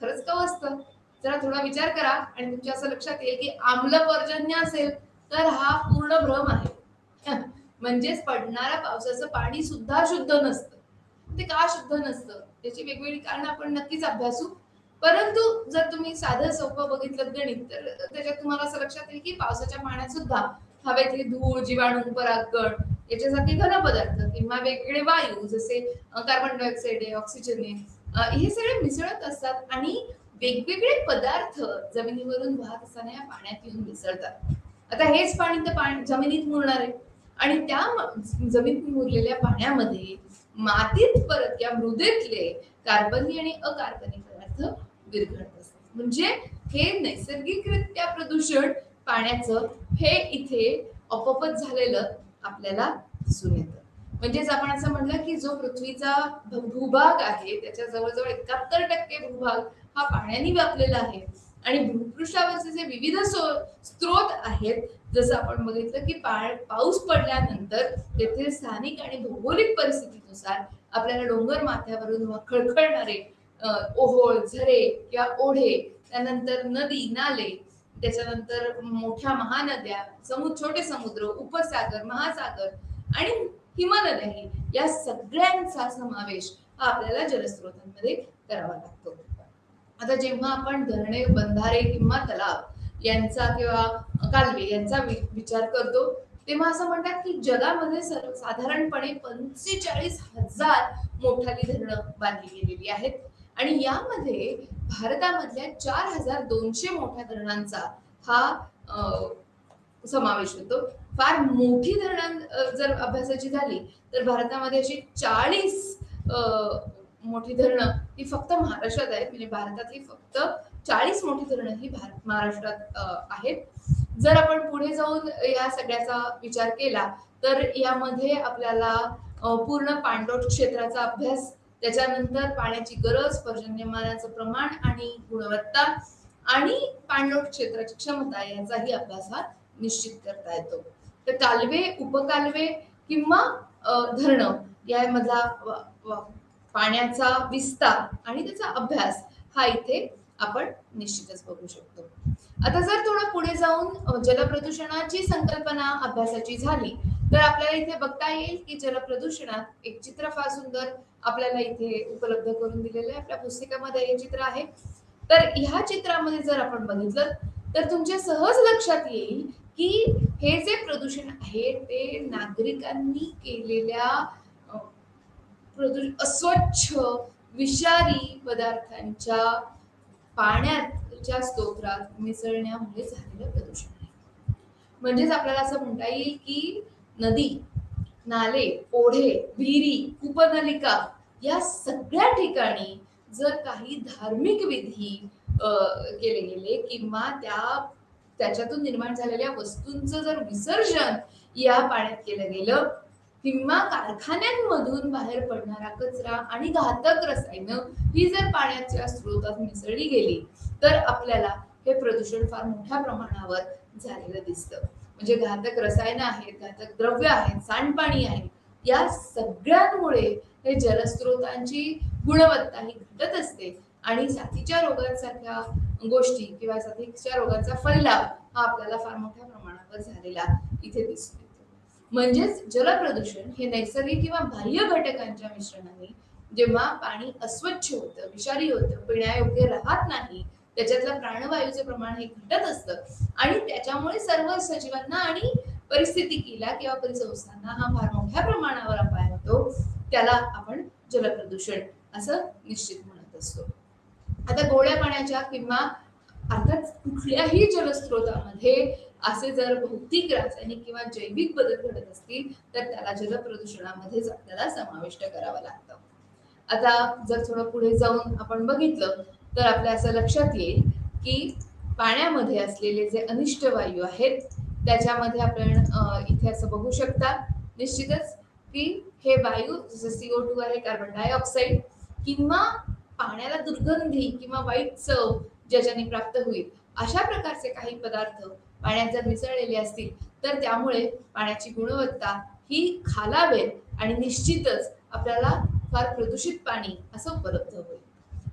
खरंच का असतं? जरा थोडा विचार करा आणि तुमच्या असं लक्षात येईल की आम्ल पर्जन्य असेल तर हा पूर्ण भ्रम आहे. म्हणजेच पडणाऱ्या पावसाचं पाणी सुद्धा शुद्ध नसतं. ते का शुद्ध नसतं त्याची वेगवेगळी कारण आपण नक्कीच अभ्यासू. परंतु जर तुम्ही साधं सोपं बघितलं गणित तर त्याच्यात तुम्हाला असं लक्षात येईल की पावसाच्या पाण्यात सुद्धा हवेतली धूळ, जीवाणू, परागकण याच्यासारखे घन पदार्थ किंवा वेगवेगळे वायू जसे कार्बन डायऑक्साईड आहे, ऑक्सिजन आहे, हे सगळे मिसळत असतात आणि वेगवेगळे पदार्थ जमिनीवरून वाहत असताना या पाण्यात येऊन मिसळतात. आता हेच पाणी तर जमिनीत मुरणार आहे आणि त्या जमिनीत मुरलेल्या पाण्यामध्ये मातीत परत या मृदेतले कार्बनी आणि अकार्बनी पदार्थ विरघळत असतात. म्हणजे हे नैसर्गिकरित्या प्रदूषण पाण्याचं हे इथे आपोआपच झालेलं आपल्याला दिसून येतं. म्हणजेच आपण असं म्हणलं की जो पृथ्वीचा भूभाग आहे त्याच्या जवळजवळ 71% भूभाग हा पाण्याने व्यापलेला आहे. आणि भूपृष्ठावरचे जे विविध स्रोत आहेत जसं आपण बघितलं की पाऊस पडल्यानंतर तेथील स्थानिक आणि भौगोलिक परिस्थितीनुसार आपल्याला डोंगर माथ्यावरून खळखळणारे ओहोळ, झरे किंवा ओढे, त्यानंतर नदी, नाले, त्याच्यानंतर मोठ्या महानद्या, छोटे समुद्र, उपसागर, महासागर आणि हिमनद्याही या सगळ्यांचा समावेश हा आपल्याला जलस्रोतांमध्ये करावा लागतो. आता जेव्हा आपण धरणे, बंधारे किंवा तलाव यांचा किंवा कालवे यांचा विचार करतो तेव्हा असं म्हणतात की जगामध्ये साधारणपणे 45,000 मोठाली धरणं बांधली गेलेली आहेत आणि यामध्ये भारतामधल्या 4,200 मोठ्या धरणांचा हा समावेश होतो. फार मोठी धरण जर अभ्यासाची झाली तर भारतामध्ये अशी 40 मोठी धरणं ही फक्त महाराष्ट्रात आहेत. म्हणजे भारतातली फक्त 40 मोठी धरणं ही महाराष्ट्रात आहेत. जर आपण पुढे जाऊन या सगळ्याचा विचार केला तर यामध्ये आपल्याला पूर्ण पाणलोट क्षेत्राचा अभ्यास, त्याच्यानंतर पाण्याची गरज, पर्जन्यमानाचं प्रमाण आणि गुणवत्ता आणि पाणलोट क्षेत्राची क्षमता याचाही अभ्यास हा निश्चित करता येतो. तर कालवे, उपकालवे किंवा धरणं यामधला पाण्याचा विस्तार आणि त्याचा अभ्यास हा इथे आपण निश्चितच बघू शकतो. आता जर थोडं पुढे जाऊन जलप्रदूषणाची संकल्पना अभ्यासाची झाली तर आपल्याला इथे बघता येईल की जलप्रदूषणात एक चित्र फार सुंदर आपल्याला इथे उपलब्ध करून दिलेलं आहे. आपल्या पुस्तिकेमध्ये हे चित्र आहे. तर ह्या चित्रामध्ये जर आपण बघितलं तर तुमच्या सहज लक्षात येईल की हे जे प्रदूषण आहे ते नागरिकांनी केलेल्या अस्वच्छ विषारी पदार्थांच्या पाण्याच्या स्तोत्रात मिसळण्यामुळे झालेलं प्रदूषण आहे. म्हणजेच आपल्याला असं म्हणता येईल की नदी, नाले, ओढे, विहिरी, उपनलिका या सगळ्या ठिकाणी जर काही धार्मिक विधी केले गेले किंवा त्याच्यातून निर्माण झालेल्या वस्तूंचं जर विसर्जन या पाण्यात केलं गेलं किंवा कारखान्यांमधून बाहेर पडणारा कचरा आणि घातक रसायनं ही जर पाण्याच्या स्रोतात मिसळली गेली तर आपल्याला हे प्रदूषण फार मोठ्या प्रमाणावर झालेलं दिसतं. म्हणजे घातक रसायनं आहेत, घातक द्रव्य आहेत, सांडपाणी आहे, या सगळ्यांमुळे हे जलस्रोतांची गुणवत्ता ही घटत असते आणि साथीच्या रोगांसारख्या गोष्टी किंवा साथीच्या रोगांचा फैलाव हा आपल्याला फार मोठ्या प्रमाणावर झालेला इथे दिसतो. म्हणजेच जलप्रदूषण हे नैसर्गिक किंवा बाह्य घटकांच्या मिश्रणाने जेव्हा पाणी अस्वच्छ होतं, विषारी होतं, पिण्यायोग्य राहत नाही, त्याच्यातलं प्राणवायूचं प्रमाण हे घटत असतं आणि त्याच्यामुळे सर्व सजीवांना आणि परिस्थितिकीला किंवा परिसंस्थांना हा फार मोठ्या प्रमाणावर अपाय होतो, त्याला आपण जलप्रदूषण असं निश्चित म्हणत असतो. आता गोड्या पाण्याच्या किंवा अर्थात कुठल्याही जलस्रोतामध्ये असे जर भौतिक, रासायनिक किंवा जैविक बदल घडत असतील तर त्याला जलप्रदूषणामध्येच आपल्याला समाविष्ट करावं लागतं. आता जर थोडं पुढे जाऊन आपण बघितलं तर आपल्या असं लक्षात येईल की पाण्यामध्ये असलेले जे अनिष्ट वायू आहेत त्याच्यामध्ये आपण इथे असं बघू शकता निश्चितच की हे वायू जसं CO2 आहे, कार्बन डायऑक्साईड किंवा पाण्याला दुर्गंधी किंवा वाईट चव ज्याच्याने प्राप्त होईल अशा प्रकारचे काही पदार्थ पाण्यात जर मिसळलेले असतील तर त्यामुळे पाण्याची गुणवत्ता ही खालावेल आणि निश्चितच आपल्याला फार प्रदूषित पाणी असं उपलब्ध होईल.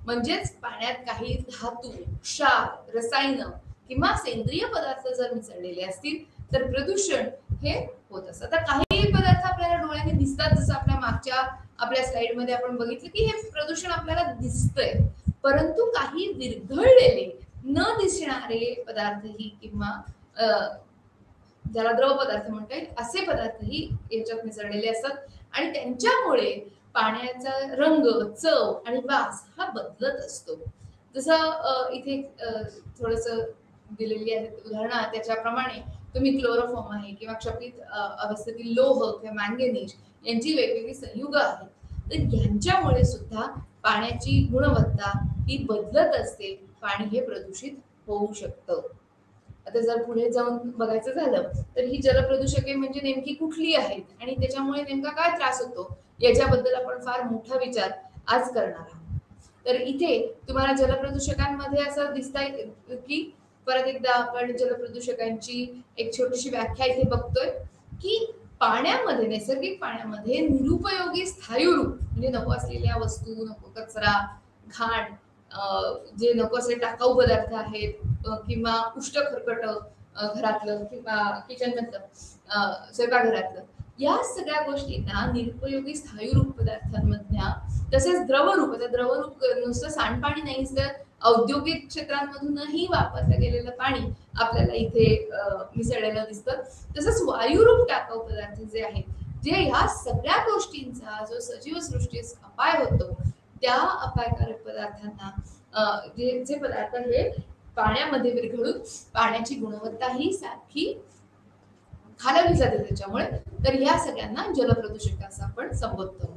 म्हणजेच पाण्यात काही धातू, क्षार, रसायनं किंवा सेंद्रिय पदार्थ जर मिसळलेले असतील तर प्रदूषण हे होत असतं. आता काही पदार्थ आपल्याला डोळ्याने दिसतात, जसं आपल्या स्लाइड मध्ये आपण बघितलं की हे प्रदूषण आपल्याला दिसतंय, परंतु काही विरघळलेले न दिसणारे पदार्थही किंवा ज्याला द्रव पदार्थ म्हणता येईल असे पदार्थही याच्यात मिसळलेले असतात आणि त्यांच्यामुळे पाण्याचा रंग, चव आणि वास हा बदलत असतो. जसं इथे थोडस दिलेली आहे उदाहरणं, त्याच्याप्रमाणे तुम्ही क्लोरोफॉर्म आहे किंवा क्षपित अवस्थेतील लोह किंवा मॅंगनीज यांची वेगवेगळी संयुग आहेत, तर यांच्यामुळे सुद्धा पाण्याची गुणवत्ता ही बदलत असते, पाणी हे प्रदूषित होऊ शकतं. आता जर पुढे जाऊन बघायचं झालं तर ही जलप्रदूषके म्हणजे नेमकी कुठली आहेत आणि त्याच्यामुळे नेमका काय त्रास होतो याच्याबद्दल आपण फार मोठा विचार आज करणार आहोत. तर इथे तुम्हाला जलप्रदूषकांमध्ये असं दिसतंय की परत एकदा आपण जलप्रदूषकांची एक छोटीशी व्याख्या इथे बघतोय की पाण्यामध्ये, नैसर्गिक पाण्यामध्ये निरुपयोगी स्थायूरूप म्हणजे नको असलेल्या वस्तू, नको कचरा, घाण, जे नको असे टाकाऊ पदार्थ आहेत किंवा उष्ट खरकट घरातलं किंवा किचन मधलं स्वयंपाकघरातलं, या सगळ्या गोष्टींना निरुपयोगी स्थायूरूप पदार्थांमधल्या तसेच द्रवरूप, आता द्रवरूप नुसतं सांडपाणी नाही तर औद्योगिक क्षेत्रांमधूनही वापरलं गेलेलं पाणी आपल्याला इथे मिसळलेलं दिसतं. तसंच वायुरूप टाकाऊ पदार्थ जे आहेत, जे ह्या सगळ्या गोष्टींचा जो सजीव सृष्टीस अपाय होतो त्या अपायकारक पदार्थांना जे पदार्थ हे पाण्यामध्ये विरघळून पाण्याची गुणवत्ता ही सारखी खालावली जाते त्याच्यामुळे, तर या सगळ्यांना जलप्रदूषक असं आपण संबोधतो.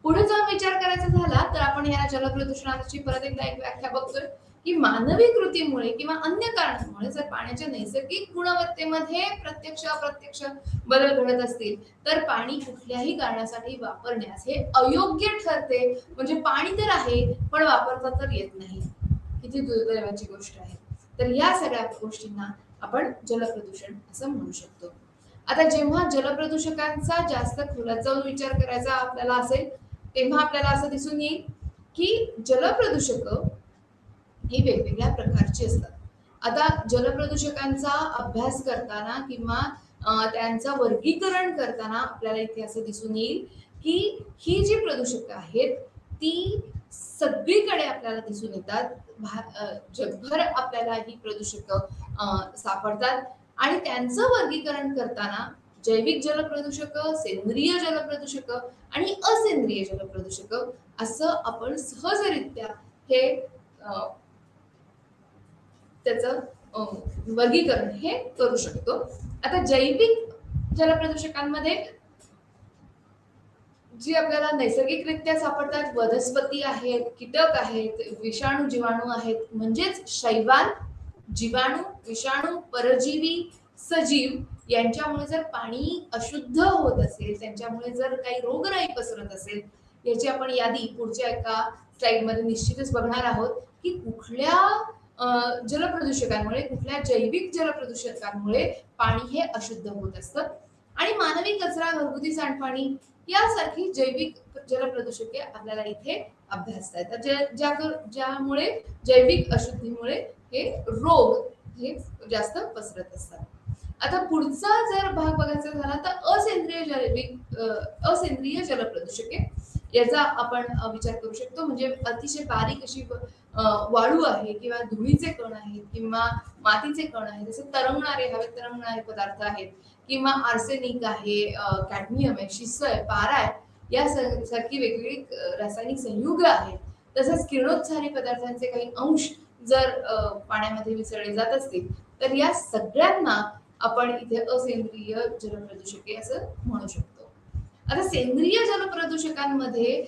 पुढे जाऊन विचार करायचा झाला तर आपण या जलप्रदूषणाची परत एकदा एक व्याख्या बघतोय की मानवी कृतीमुळे किंवा अन्य कारणांमुळे जर पाण्याच्या नैसर्गिक गुणवत्तेमध्ये प्रत्यक्ष अप्रत्यक्ष बदल घडत असतील तर पाणी कुठल्याही कारणासाठी वापरण्यास हे अयोग्य ठरते. म्हणजे पाणी तर आहे पण वापरता तर येत नाही, किती दुर्दैवाची गोष्ट आहे. तर या सगळ्या गोष्टींना आपण जलप्रदूषण असं म्हणू शकतो. आता जेव्हा जलप्रदूषकांचा जास्त खोलात जाऊन विचार करायचा आपल्याला असेल तेव्हा आपल्याला असं दिसून येईल की जलप्रदूषक ही वेगवेगळ्या प्रकारची असतात. आता जलप्रदूषकांचा अभ्यास करताना किंवा त्यांचं वर्गीकरण करताना आपल्याला इथे असं दिसून येईल की ही जी प्रदूषक आहेत ती सगळीकडे आपल्याला दिसून येतात. जगभर आपल्याला ही प्रदूषक सापडतात आणि त्यांचं वर्गीकरण करताना जैविक जलप्रदूषक, सेंद्रिय जलप्रदूषक आणि असेंद्रिय जलप्रदूषक असं आपण सहजरित्या हे त्याचं वर्गीकरण हे करू शकतो. आता जैविक जलप्रदूषकांमध्ये जी आपल्याला नैसर्गिकरित्या सापडतात, वनस्पती आहेत, कीटक आहेत, विषाणू, जीवाणू आहेत, म्हणजेच शैवाल, जीवाणू, विषाणू, परजीवी, सजीव यांच्यामुळे जर पाणी अशुद्ध होत असेल, त्यांच्यामुळे जर काही रोगराई पसरत असेल, याची आपण यादी पुढच्या एका स्लाइड मध्ये निश्चितच बघणार आहोत की कुठल्या जलप्रदूषकांमुळे, कुठल्या जैविक जलप्रदूषकांमुळे पाणी हे अशुद्ध होत असतं. आणि मानवी कचरा, घरगुती सांडपाणी यासारखी जैविक जलप्रदूषके आपल्याला इथे अभ्यासता येतात, ज्यामुळे जैविक अशुद्धीमुळे हे रोग हे जास्त पसरत असतात. आता पुढचा जर भाग बघायचा झाला तर असेंद्रिय जलप्रदूषके याचा आपण विचार करू शकतो. म्हणजे अतिशय बारीक अशी वाळू आहे किंवा धुळीचे कण आहेत किंवा मातीचे कण आहेत, जसे तरंगणारे, हवेत तरंगणारे पदार्थ आहेत किंवा आर्सेनिक आहे, कॅडमियम आहे, शिस आहे, पारा आहे, या सारखी वेगवेगळी रासायनिक संयुग आहेत. तसंच किरणोत्सारी पदार्थांचे काही अंश जर पाण्यामध्ये मिसळले जात असतील तर या सगळ्यांना आपण इथे असेंद्रिय जलप्रदूषके असं म्हणू शकतो. आता सेंद्रिय जलप्रदूषकांमध्ये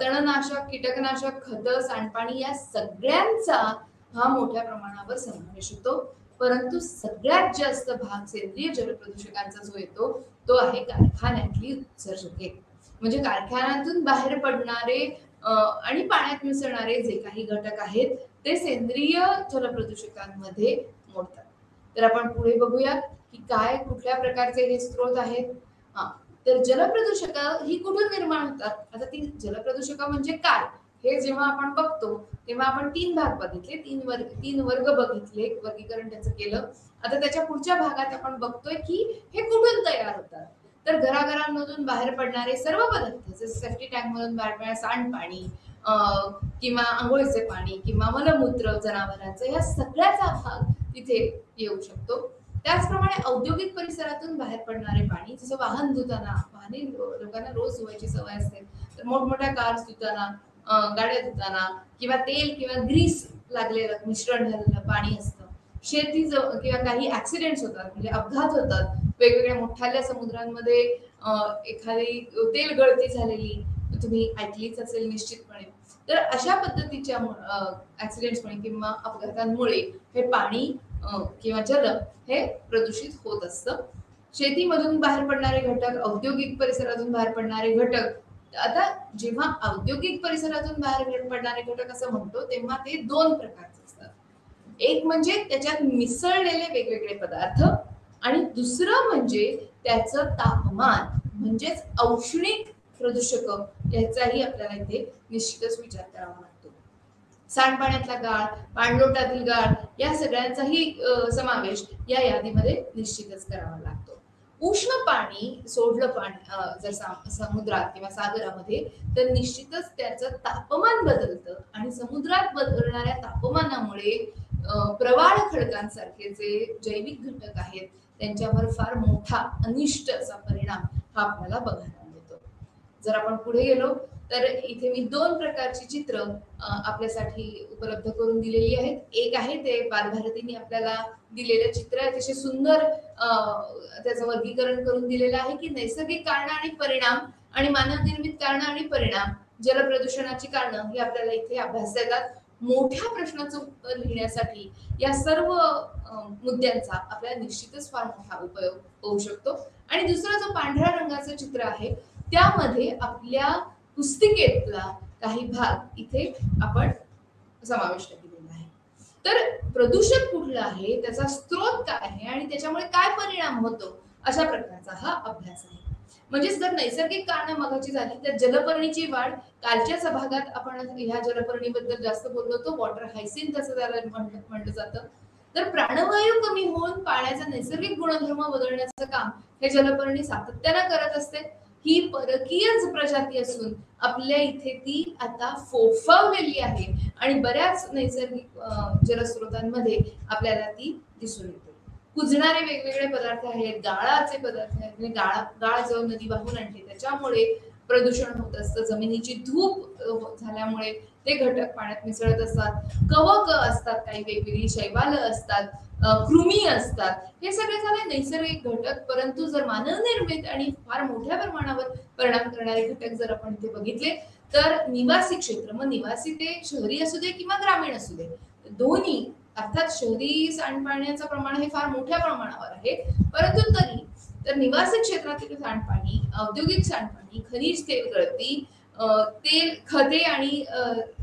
तणनाशक, कीटकनाशक, खत, सांडपाणी या सगळ्यांचा हा मोठ्या प्रमाणावर समावेश होतो. परंतु सगळ्यात जास्त भाग सेंद्रिय जलप्रदूषकांचा जो येतो तो आहे कारखान्यातली उत्सर्जके. म्हणजे कारखान्यातून बाहेर पडणारे आणि पाण्यात मिसळणारे जे काही घटक आहेत ते सेंद्रिय जलप्रदूषकांमध्ये मोडतात. तर आपण पुढे बघूया की काय कुठल्या प्रकारचे हे स्रोत आहेत. तर जलप्रदूषक ही कुठून निर्माण होतात. आता ती जलप्रदूषक म्हणजे काय हे जेव्हा आपण बघतो तेव्हा आपण 3 भाग बघितले, 3 वर्ग बघितले, वर्गीकरण त्याचं केलं. आता त्याच्या पुढच्या भागात आपण बघतोय की हे कुठून तयार होतात. तर घराघरांमधून बाहेर पडणारे सर्व पदार्थ, जसे सेफ्टी टँक मधून बाहेर पडणारे सांडपाणी किंवा आंघोळीचे पाणी किंवा मलमूत्र जनावरांचं, या सगळ्याचा भाग तिथे येऊ शकतो. त्याचप्रमाणे औद्योगिक परिसरातून बाहेर पडणारे पाणी, जसं वाहन धुताना, वाहने लोकांना रोज धुवायची सवय असते, तर मोठमोठ्या कार्स धुताना, गाड्या धुताना किंवा तेल किंवा ग्रीस लागलेलं मिश्रण झालेलं पाणी असतं. शेती किंवा काही ऍक्सिडेंट्स होतात, म्हणजे अपघात होतात वेगवेगळ्या मोठ्या समुद्रांमध्ये. एखादी तेल गळती झालेली तुम्ही ऐकलीच असेल निश्चितपणे. तर अशा पद्धतीच्या ऍक्सिडेंट्समुळे किंवा अपघातांमुळे हे पाणी किंवा जल हे प्रदूषित होत असतं. शेतीमधून बाहेर पडणारे घटक, औद्योगिक परिसरातून बाहेर पडणारे घटक. आता जेव्हा औद्योगिक परिसरातून बाहेर पडणारे घटक असं म्हणतो तेव्हा ते 2 प्रकारचे असतात. एक म्हणजे त्याच्यात मिसळलेले वेगवेगळे पदार्थ आणि दुसरं म्हणजे त्याचं तापमान, म्हणजेच औष्णिक प्रदूषक, याचाही आपल्याला इथे निश्चितच विचार करावा लागतो. सांडपाण्यातला गाळ, पाणलोटातील गाळ या सगळ्यांचाही समावेश या यादीमध्ये निश्चितच करावा लागतो. उष्ण पाणी सोडलं पाणी जर समुद्रात किंवा सागरामध्ये तर निश्चितच त्याचं तापमान बदलतं आणि समुद्रात बदलणाऱ्या तापमानामुळे प्रवाळ खडकांसारखे जे जैविक घटक आहेत त्यांच्यावर फार मोठा अनिष्ट असा परिणाम हा आपल्याला बघायला मिळतो. जर आपण पुढे गेलो तर इथे मी 2 प्रकारची चित्र आपल्यासाठी उपलब्ध करून दिलेली आहेत. एक आहे ते बालभारतीने आपल्याला दिलेलं चित्र आहे, अतिशय सुंदर त्याचं वर्गीकरण करून दिलेलं आहे की नैसर्गिक कारण आणि परिणाम आणि मानवनिर्मित कारण आणि परिणाम, जलप्रदूषणाची कारणं ही आपल्याला इथे अभ्यासता येतात. मोठ्या प्रश्नाचं उत्तर लिहिण्यासाठी या सर्व मुद्द्यांचा आपल्याला निश्चितच फार मोठा उपयोग होऊ शकतो. आणि दुसरा जो पांढऱ्या रंगाचं चित्र आहे त्यामध्ये आपल्या पुस्तिकेतला काही भाग इथे आपण समाविष्ट केलेला आहे. तर प्रदूषण कुठलं आहे, त्याचा स्रोत काय आहे आणि त्याच्यामुळे काय परिणाम होतो, अशा प्रकारचा हा अभ्यास आहे. म्हणजे जर नैसर्गिक कारण मगाची झाली तर जलपर्णीची वाढ, कालच्याच भागात आपण ह्या जलपर्णीबद्दल जास्त बोललो होतो, वॉटर हायसिंथ असं त्याला म्हटलं जातं. तर प्राणवायू कमी होऊन पाण्याचा नैसर्गिक गुणधर्म बदलण्याचं काम हे जलपर्णी सातत्यानं करत असते. ही परकीयच प्रजाती असून आपल्या इथे ती आता फोफावलेली आहे आणि बऱ्याच नैसर्गिक जलस्रोतांमध्ये आपल्याला ती दिसून येते. कुजणारे वेगवेगळे पदार्थ आहेत, गाळाचे पदार्थ आहेत, म्हणजे गाळ जो नदी वाहून आणते त्याच्यामुळे प्रदूषण होत असतं. जमिनीची धूप झाल्यामुळे ते घटक पाण्यात मिसळत असतात. कवक असतात, काही वेगवेगळी शैवाल असतात, कृमी असतात. हे सगळे झाले नैसर्गिक घटक. परंतु जर मानवनिर्मित आणि फार मोठ्या प्रमाणावर परिणाम करणारे घटक जर आपण इथे बघितले तर निवासी क्षेत्र, मग निवासी ते शहरी असू दे किंवा ग्रामीण असू दे, दोन्ही, अर्थात शहरी सांडपाण्याचं प्रमाण हे फार मोठ्या प्रमाणावर आहे, परंतु तरी तर निवासी क्षेत्रातील सांडपाणी, औद्योगिक सांडपाणी, खनिज तेल गळती, तेल, खते आणि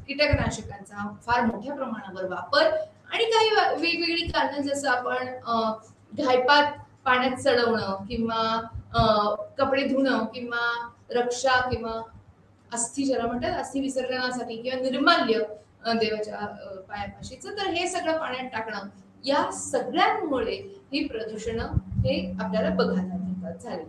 कीटकनाशकांचा फार मोठ्या प्रमाणावर वापर आणि काही वेगवेगळी कारणं, जसं आपण घायपात पाण्यात चढवणं किंवा कपडे धुणं किंवा रक्षा किंवा अस्थि, ज्याला म्हणतात अस्थि विसर्जनासाठी किंवा निर्माल्य देवाच्या पायापाशीचं, तर हे सगळं पाण्यात टाकणं, या सगळ्यांमुळे ही प्रदूषण हे आपल्याला बघायला मिळतात झाले.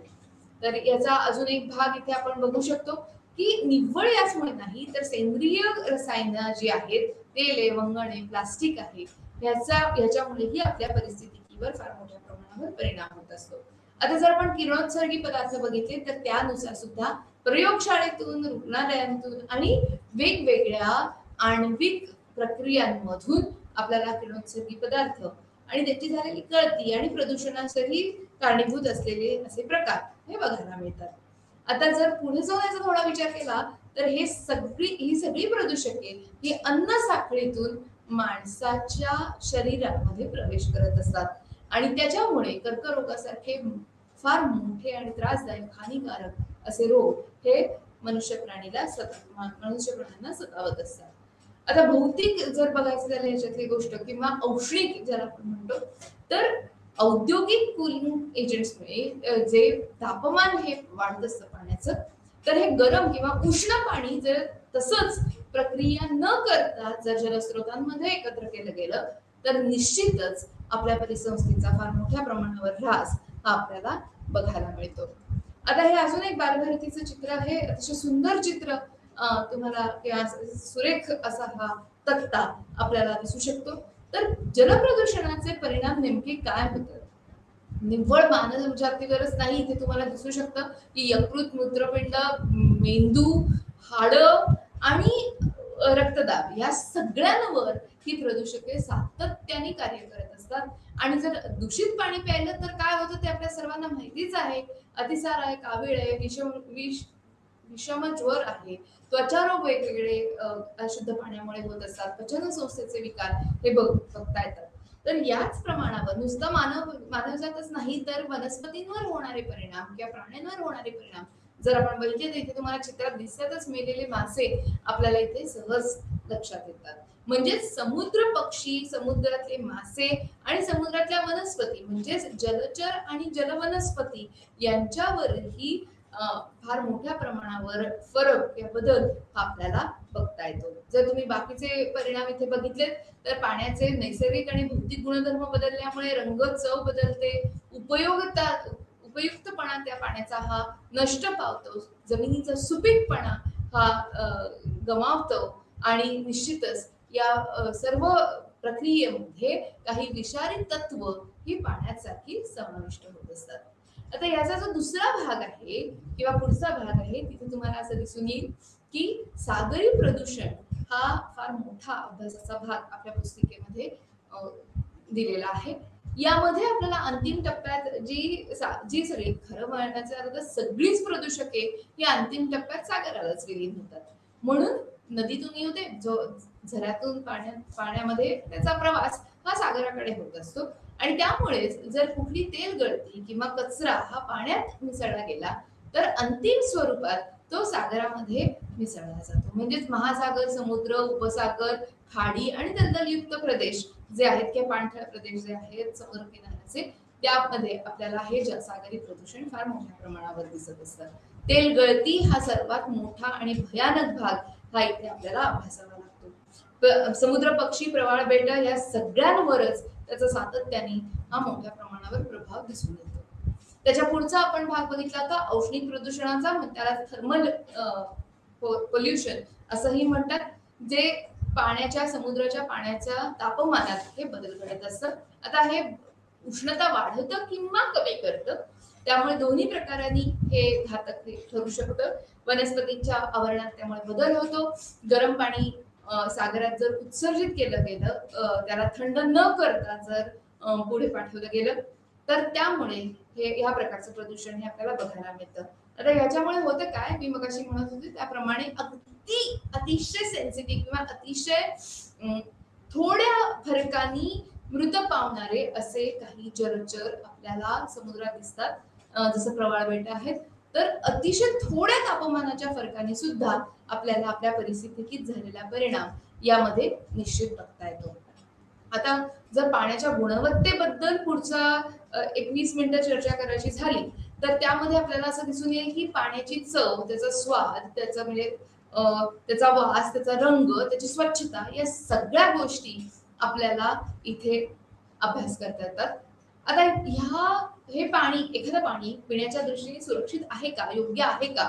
तर याचा अजून एक भाग इथे आपण बघू शकतो की निव्वळ याचमुळे नाही, तर सेंद्रिय रसायनं जी आहेत, तेल, वंगणे, प्लास्टिक आहे, ह्याच्यामुळेही आपल्या परिस्थितीवर फार मोठ्या प्रमाणावर परिणाम होत असतो. आता जर आपण किरणोत्सर्गी पदार्थ बघितले, तर त्यानुसार सुद्धा प्रयोगशाळेतून, रुग्णालयांतून आणि वेगवेगळ्या आण्विक प्रक्रियांमधून आपल्याला किरणोत्सर्गी पदार्थ आणि त्याची झालेली गळती आणि प्रदूषणासाठी कारणीभूत असलेले असे प्रकार हे बघायला मिळतात. आता जर पुढे जाऊन याचा थोडा विचार केला, तर ही सगळी प्रदूषके ही अन्न साखळीतून माणसाच्या शरीरामध्ये प्रवेश करत असतात आणि त्याच्यामुळे कर्करोगासारखे फार मोठे आणि त्रासदायक, हानिकारक असे रोग हे मनुष्य प्राण्याला सतावत असतात. आता भौतिक जर बघायचं झालं याच्यातली गोष्ट किंवा औष्णिक ज्याला आपण म्हणतो, तर औद्योगिक कुलिंग एजंट्समुळे जे तापमान हे वाढत असतं पाण्याचं, तर हे गरम किंवा उष्ण पाणी जर तसंच प्रक्रिया न करता जर जलस्रोतांमध्ये एकत्र केलं गेलं, तर निश्चितच आपल्या परिसंस्थेचा फार मोठ्या प्रमाणावर ऱ्हास हा आपल्याला बघायला मिळतो. आता हे अजून एक बालभारतीचं चित्र आहे, अतिशय सुंदर चित्र तुम्हाला किंवा सुरेख असा हा तक्ता आपल्याला दिसू शकतो. तर जलप्रदूषणाचे परिणाम नेमके काय होतात? निव्वळ मानव जातीवरच नाही, इथे तुम्हाला दिसू शकतं की यकृत, मूत्रपिंड, मेंदू, हाड आणि रक्तदाब या सगळ्यांवर ही प्रदूषके सातत्याने कार्य करत असतात. आणि जर दूषित पाणी प्यायलं तर काय होतं ते आपल्या सर्वांना माहितीच आहे. अतिसार आहे, कावीळ आहे, विषम ज्वर आहे, त्वचारोग वेगवेगळे अशुद्ध पाण्यामुळे होत असतात, पचन संस्थेचे विकार हे बघता येतात. तर याच प्रमाणावर नुसतं मानवजातच नाही, तर वनस्पतींवर होणारे परिणाम किंवा प्राण्यांवर होणारे परिणाम जर आपण बघितले, तर इथे तुम्हाला चित्रात दिसतातच मेलेले मासे आपल्याला इथे सहज लक्षात येतात. म्हणजे समुद्र पक्षी, समुद्रातले मासे आणि समुद्रातल्या वनस्पती म्हणजेच जलचर आणि जलवनस्पती यांच्यावरही फार मोठ्या प्रमाणावर फरक किंवा बदल हा आपल्याला बघता येतो. जर तुम्ही बाकीचे परिणाम इथे बघितले, तर पाण्याचे नैसर्गिक आणि भौतिक गुणधर्म बदलल्यामुळे रंग, चव बदलते, उपयुक्तपणा त्या पाण्याचा हा नष्ट पावतो, जमिनीचा सुपीकपणा हा गमावतो आणि निश्चितच या सर्व प्रक्रियेमध्ये काही विषारी तत्व ही पाण्यासारखी समाविष्ट होत असतात. आता याचा जो दुसरा भाग आहे किंवा पुढचा भाग आहे, तिथे तुम्हाला असं दिसून येईल की सागरी प्रदूषण हा फार मोठा अभ्यासाचा भाग आपल्या पुस्तिकेमध्ये दिलेला आहे. यामध्ये आपल्याला अंतिम टप्प्यात जी सगळी, खरं म्हणण्याचा अर्थ सगळीच प्रदूषके ही अंतिम टप्प्यात सागरालाच विलीन होतात. म्हणून नदीतून येऊ दे, झऱ्यातून पाण्यामध्ये त्याचा प्रवास हा सागराकडे होत असतो आणि त्यामुळेच जर कुठली तेल गळती किंवा कचरा हा पाण्यात मिसळला गेला, तर अंतिम स्वरूपात तो सागरामध्ये मिसळला जातो. म्हणजेच महासागर, समुद्र, उपसागर, खाडी आणि दलदलयुक्त प्रदेश जे आहेत किंवा पाणथळ प्रदेश जे आहेत समुद्र किनाऱ्याचे, त्यामध्ये आपल्याला हे सागरी प्रदूषण फार मोठ्या प्रमाणावर दिसत असतं. तेल गळती हा सर्वात मोठा आणि भयानक भाग हा इथे आपल्याला अभ्यासावा लागतो. समुद्र पक्षी, प्रवाळ बेट या सगळ्यांवरच त्याचा सातत्याने हा मोठ्या प्रमाणावर प्रभाव दिसून येतो. त्याच्या पुढचा आपण भाग बघितला का औष्णिक प्रदूषणाचा, त्याला थर्मल पोल्युशन असंही म्हणतात, जे समुद्राच्या पाण्याच्या तापमानात हे बदल घडत असतं. आता हे उष्णता वाढवतं किंवा कमी करतं, त्यामुळे दोन्ही प्रकारांनी हे घातक ठरू शकतं. वनस्पतींच्या आवरणात त्यामुळे बदल होतो. गरम पाणी सागरात जर उत्सर्जित केलं गेलं, त्याला थंड न करता जर पुढे पाठवलं गेलं, तर त्यामुळे ह्या प्रकारचं प्रदूषण हे आपल्याला बघायला मिळतं. आता याच्यामुळे होतं काय, मी मगाशी म्हणत होते त्याप्रमाणे अतिशय सेन्सिटिव्ह किंवा अतिशय थोड्या फरकांनी मृत पावणारे असे काही जलचर आपल्याला समुद्रात दिसतात, जसं प्रवाळ बेट आहेत. तर अतिशय थोड्या तापमानाच्या फरकाने सुद्धा आपल्याला आपल्या परिस्थितीत झालेला परिणाम यामध्ये निश्चित बघता येतो. आता जर पाण्याच्या गुणवत्तेबद्दल पुढचा 20 मिनिटं चर्चा करायची झाली, तर त्यामध्ये आपल्याला असं दिसून येईल की पाण्याची चव, त्याचा स्वाद, त्याचा म्हणजे त्याचा वास, त्याचा रंग, त्याची स्वच्छता या सगळ्या गोष्टी आपल्याला इथे अभ्यास करता येतात. आता हे पाणी, एखादं पाणी पिण्याच्या दृष्टीने सुरक्षित आहे का, योग्य आहे का,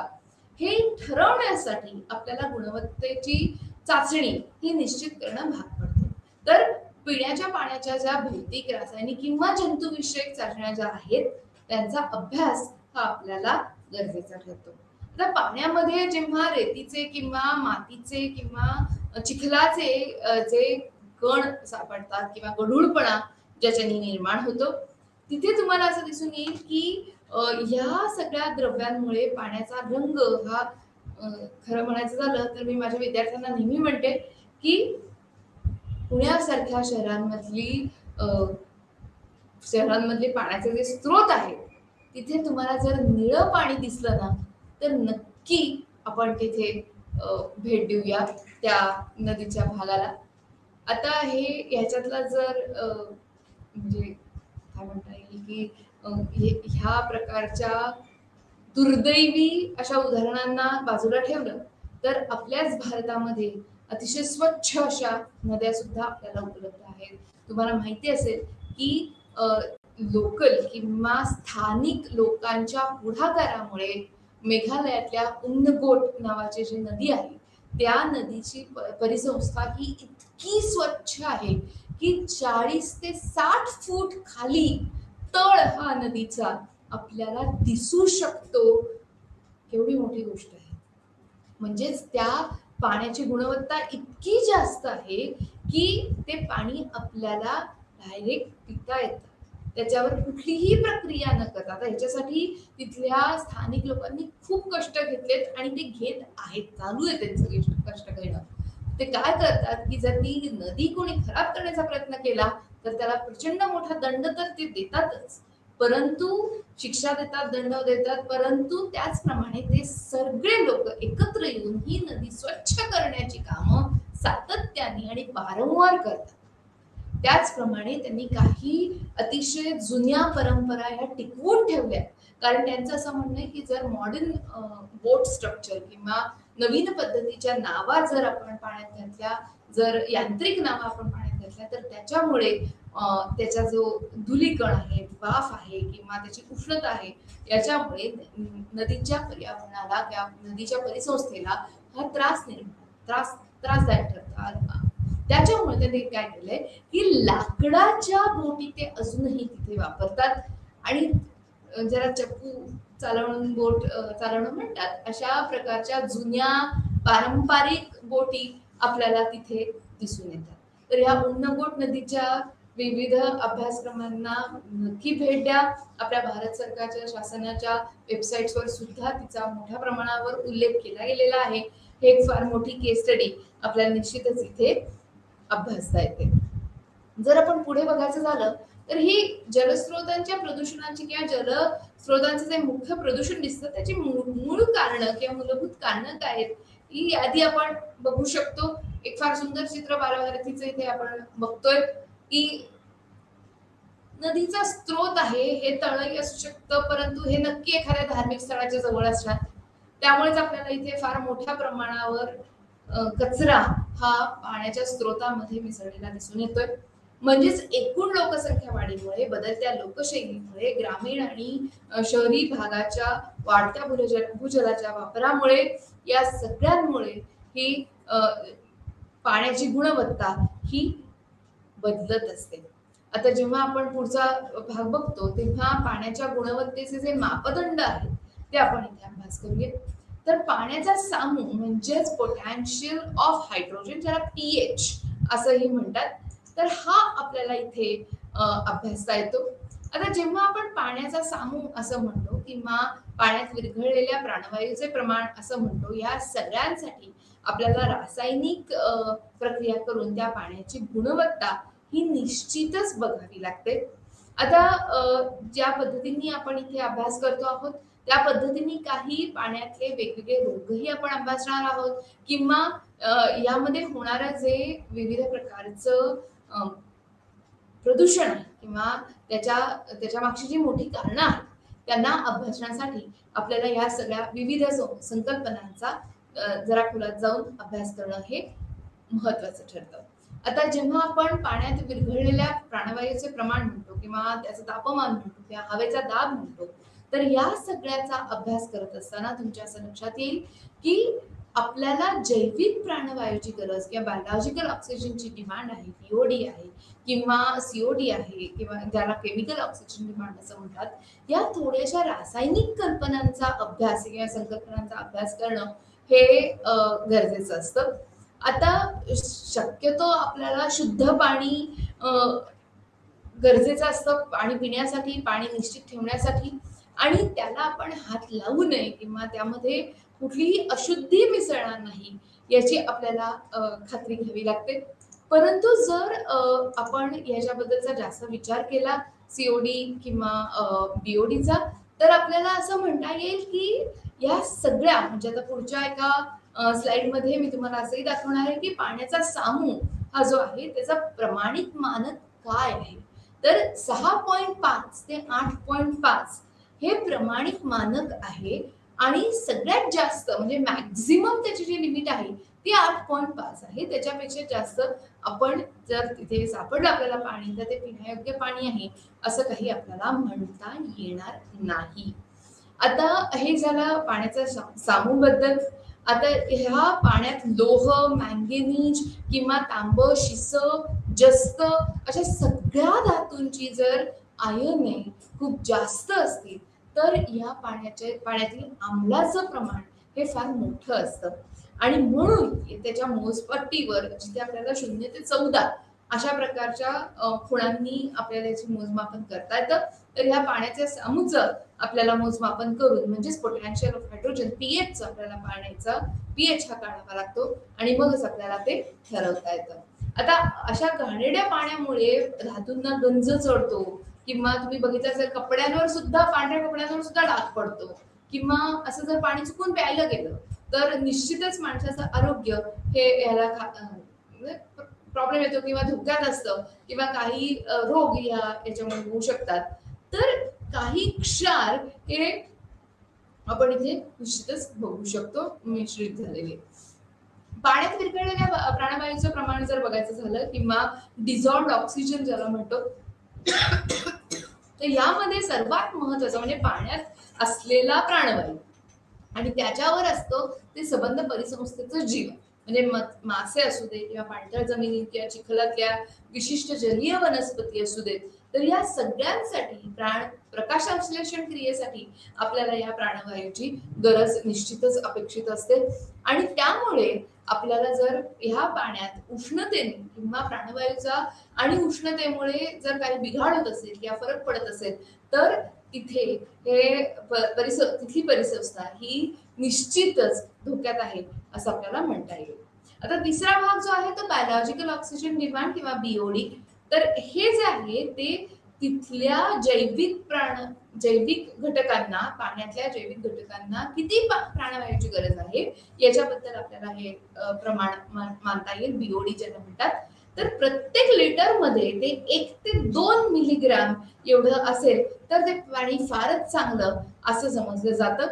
हे ठरवण्यासाठी आपल्याला गुणवत्तेची चाचणी ही निश्चित करणं भाग पडते. तर पिण्याच्या पाण्याच्या ज्या भौतिक, रासायनिक किंवा जंतुविषयक चाचण्या ज्या आहेत, त्यांचा अभ्यास हा आपल्याला गरजेचा ठरतो. आता पाण्यामध्ये जेव्हा रेतीचे किंवा मातीचे किंवा चिखलाचे जे कण सापडतात किंवा गढूळपणा ज्याच्याने निर्माण होतो, तिथे तुम्हाला असं दिसून येईल की ह्या सगळ्या द्रव्यांमुळे पाण्याचा रंग हा खरं म्हणायचं झालं तर मी माझ्या विद्यार्थ्यांना नेहमी म्हणते की पुण्यासारख्या शहरांमधले पाण्याचे जे स्रोत आहेत, तिथे तुम्हाला जर निळं पाणी दिसलं ना, तर नक्की आपण तिथे भेट देऊया त्या नदीच्या भागाला. आता ह्याच्यातला जर म्हणजे काय म्हणता येईल की ह्या प्रकारच्या दुर्दैवी अशा उदाहरणांना बाजूला ठेवलं, तर आपल्याच भारतामध्ये अतिशय स्वच्छ अशा नद्या सुद्धा आपल्याला उपलब्ध आहेत. तुम्हाला माहिती असेल की लोकल किंवा स्थानिक लोकांच्या पुढाकारामुळे मेघालयातल्या उमनगोट नावाची जी नदी आहे, त्या नदीची परिसंस्था ही इतकी स्वच्छ आहे की 40 ते 60 फूट खाली तळ हा नदीचा आपल्याला दिसू शकतो. केवढी मोठी गोष्ट आहे. म्हणजेच त्या पाण्याची गुणवत्ता इतकी जास्त आहे की ते पाणी आपल्याला डायरेक्ट पिता येतं. त्याच्यावर कुठलीही प्रक्रिया न करता. आता ह्याच्यासाठी तिथल्या स्थानिक लोकांनी खूप कष्ट घेतलेत आणि ते घेत आहेत. चालू आहे त्यांचं कष्ट घेणं. ते काय करतात की जर ती नदी कोणी खराब करण्याचा प्रयत्न केला, तर त्याला प्रचंड मोठा दंड तर ते देतातच. परंतु शिक्षा देतात, दंड देतात, परंतु त्याचप्रमाणे ते सगळे लोक एकत्र येऊन ही नदी स्वच्छ करण्याची कामं सातत्याने आणि वारंवार करतात. त्याचप्रमाणे त्यांनी काही अतिशय जुन्या परंपरा ह्या टिकवून ठेवल्या, कारण त्यांचं असं म्हणणं आहे की जर मॉडर्न बोट स्ट्रक्चर किंवा नवीन पद्धतीच्या नावा जर आपण पाण्यात घातल्या, जर यांत्रिक नावा आपण पाण्यात घातल्या, तर त्याच्यामुळे त्याचा जो धुलीकण आहे, वाफ आहे किंवा त्याची उष्णता आहे, याच्यामुळे नदीच्या पर्यावरणाला किंवा नदीच्या परिसंस्थेला हा त्रासदायक ठरतो. त्याच्यामुळे त्यांनी काय केलंय की लाकडाच्या बोटी ते अजूनही तिथे वापरतात आणि जरा चप्पू चालवून बोट चालवणं म्हणतात, अशा प्रकारच्या जुन्या पारंपरिक बोटी आपल्याला तिथे दिसून येतात. तर ह्या उन्नगोट नदीच्या विविध अभ्यासक्रमांना नक्की भेट द्या. आपल्या भारत सरकारच्या शासनाच्या वेबसाईट्सवर सुद्धा तिचा मोठ्या प्रमाणावर उल्लेख केला गेलेला आहे. हे एक फार मोठी केस स्टडी आपल्याला निश्चितच इथे अभ्यासता येते. जर आपण पुढे बघायचं झालं तर ही जलस्रोतांच्या प्रदूषणाची किंवा जलस्रोतांचं जे मुख्य प्रदूषण दिसतं, त्याची मूळ कारण किंवा मूलभूत कारण काय आहेत, ही यादी आपण बघू शकतो. एक फार सुंदर चित्र बालभारतीचं इथे आपण बघतोय की नदीचा स्रोत आहे, हे तळही असू शकतं, परंतु हे नक्की एखाद्या धार्मिक स्थळाच्या जवळ असणार. त्यामुळेच आपल्याला इथे फार मोठ्या प्रमाणावर कचरा हा पाण्याच्या स्रोतामध्ये मिसळलेला दिसून येतोय. म्हणजेच एकूण लोकसंख्या वाढीमुळे, बदलत्या लोकशैलीमुळे, ग्रामीण आणि शहरी भागाच्या वाढत्या भूजलाच्या वापरामुळे, या सगळ्यांमुळे ही पाण्याची गुणवत्ता ही बदलत असते. आता जेव्हा आपण पुढचा भाग बघतो, तेव्हा पाण्याच्या गुणवत्तेचे जे मापदंड आहेत ते आपण इथे अभ्यास करूया. तर पाण्याचा सामू म्हणजेच पोटॅन्शियल ऑफ हायड्रोजन, ज्याला पीएच असंही म्हणतात, तर हा आपल्याला इथे अभ्यासता येतो. आता जेव्हा आपण पाण्याचा सामू असं म्हणतो किंवा पाण्यात विरघळलेल्या प्राणवायूचे प्रमाण असं म्हणतो, या सगळ्यांसाठी आपल्याला रासायनिक प्रक्रिया करून त्या पाण्याची गुणवत्ता ही निश्चितच बघावी लागते. आता ज्या पद्धतीने आपण इथे अभ्यास करतो आहोत, त्या पद्धतीने काही पाण्यातले वेगवेगळे रोगही आपण अभ्यासणार आहोत किंवा यामध्ये होणारं जे विविध प्रकारचं प्रदूषण आहे किंवा त्याच्या मागची जी मोठी कारणं आहेत त्यांना अभ्यासण्यासाठी आपल्याला या सगळ्या विविध संकल्पनांचा जरा खोलात जाऊन अभ्यास करणं हे महत्वाचं ठरतं. आता जेव्हा आपण पाण्यात विरघळलेल्या प्राणवायूचे प्रमाण म्हणतो किंवा त्याचं तापमान म्हणतो किंवा हवेचा दाब म्हणतो, तर या सगळ्याचा अभ्यास करत असताना तुमच्या असं लक्षात येईल की आपल्याला जैविक प्राणवायूची गरज किंवा बायोलॉजिकल ऑक्सिजनची डिमांड आहे, बीओडी आहे किंवा सीओडी आहे किंवा ज्याला केमिकल ऑक्सिजन डिमांड असं म्हणतात, या थोड्याशा रासायनिक कल्पनांचा अभ्यास किंवा संकल्पनांचा अभ्यास करणं हे गरजेचं असतं. आता शक्यतो आपल्याला शुद्ध पाणी गरजेचं असतं पाणी पिण्यासाठी, पाणी निश्चित ठेवण्यासाठी, आणि त्याला आपण हात लावू नये किंवा त्यामध्ये कुठलीही अशुद्धी मिसळणार नाही याची आपल्याला खात्री घ्यावी लागते. परंतु जर आपण याच्याबद्दलचा जास्त विचार केला सीओडी किंवा बीओडीचा, तर आपल्याला असं म्हणता येईल की या सगळ्या म्हणजे आता पुढच्या एका स्लाइड मध्ये मी तुम्हाला असंही दाखवणार आहे की पाण्याचा सामू हा जो आहे त्याचा प्रमाणित मानक काय आहे. तर 6.5 ते 8.5 हे प्रमाणित मानक आहे आणि सगळ्यात जास्त म्हणजे मॅक्झिमम त्याची जी लिमिट आहे ती 8.5 आहे. त्याच्यापेक्षा जास्त आपण जर तिथे सापडलं आपल्याला पाणी तर ते पिण्यायोग्य पाणी आहे असं काही आपल्याला म्हणता येणार नाही. आता हे झालं पाण्याच्या सामू बद्दल. आता ह्या पाण्यात लोह, मॅंगनीज किंवा तांब, शिस, जस्त अशा सगळ्या धातूंची जर आयने खूप जास्त असतील तर या पाण्यातील आम्लाचं प्रमाण हे फार मोठं असतं आणि म्हणून त्याच्या मोजपट्टीवर जिथे आपल्याला 0 ते 14 अशा प्रकारच्या खुणांनी आपल्याला याचे मोजमापन करता येतं. तर ह्या पाण्याच्या सामूचं आपल्याला मोजमापन करून म्हणजेच पोटॅन्शियल ऑफ हायड्रोजन पीएचचं आपल्याला पाण्याचा पीएच हा काढावा लागतो आणि मगच आपल्याला ते ठरवता येतं. आता अशा घाणेरड्या पाण्यामुळे धातूंना गंज चढतो किंवा तुम्ही बघितलं असेल कपड्यांवर सुद्धा, पांढऱ्या कपड्यांवर सुद्धा डाग पडतो किंवा असं जर पाणी चुकून प्यायला गेलं तर निश्चितच माणसाचं आरोग्य हे याला प्रॉब्लेम येतो किंवा धोक्यात असतं किंवा काही रोग याच्यामुळे होऊ शकतात. तर काही क्षार हे आपण इथे निश्चितच बघू शकतो मिश्रित झालेले. पाण्यात विरघळलेल्या प्राणवायूचं प्रमाण जर बघायचं झालं किंवा डिझॉल्व्ड ऑक्सिजन ज्याला म्हणतो, तर यामध्ये सर्वात महत्वाचं म्हणजे पाण्यात असलेला प्राणवायू आणि त्याच्यावर असतो ते संबंध परिसंस्थेचं जीवन म्हणजे मासे असू दे किंवा पाणथळ जमिनी किंवा चिखलातल्या विशिष्ट जलीय वनस्पती असू देत, तर या सगळ्यांसाठी प्रकाशसंश्लेषण क्रियेसाठी आपल्याला या प्राणवायूची गरज निश्चितच अपेक्षित असते. आणि त्यामुळे आपल्याला जर ह्या पाण्यात उष्णतेने किंवा प्राणवायूचा आणि उष्णतेमुळे जर काही बिघाड होत असेल किंवा फरक पडत असेल तर तिथे हे तिथली परिसंस्था ही निश्चितच धोक्यात आहे असं आपल्याला म्हणता येईल. आता तिसरा भाग जो आहे तो बायोलॉजिकल ऑक्सिजन डिमांड किंवा बीओडी. तर हे जे आहे ते तिथल्या जैविक घटकांना, पाण्यातल्या जैविक घटकांना किती प्राणवायूची गरज आहे याच्याबद्दल आपल्याला हे प्रमाण मानता येईल, बीओडी ज्याला म्हणतात. तर प्रत्येक लिटर मध्ये ते 1 ते 2 मिलीग्राम एवढं असेल तर ते पाणी फारच चांगलं असं समजलं जातं.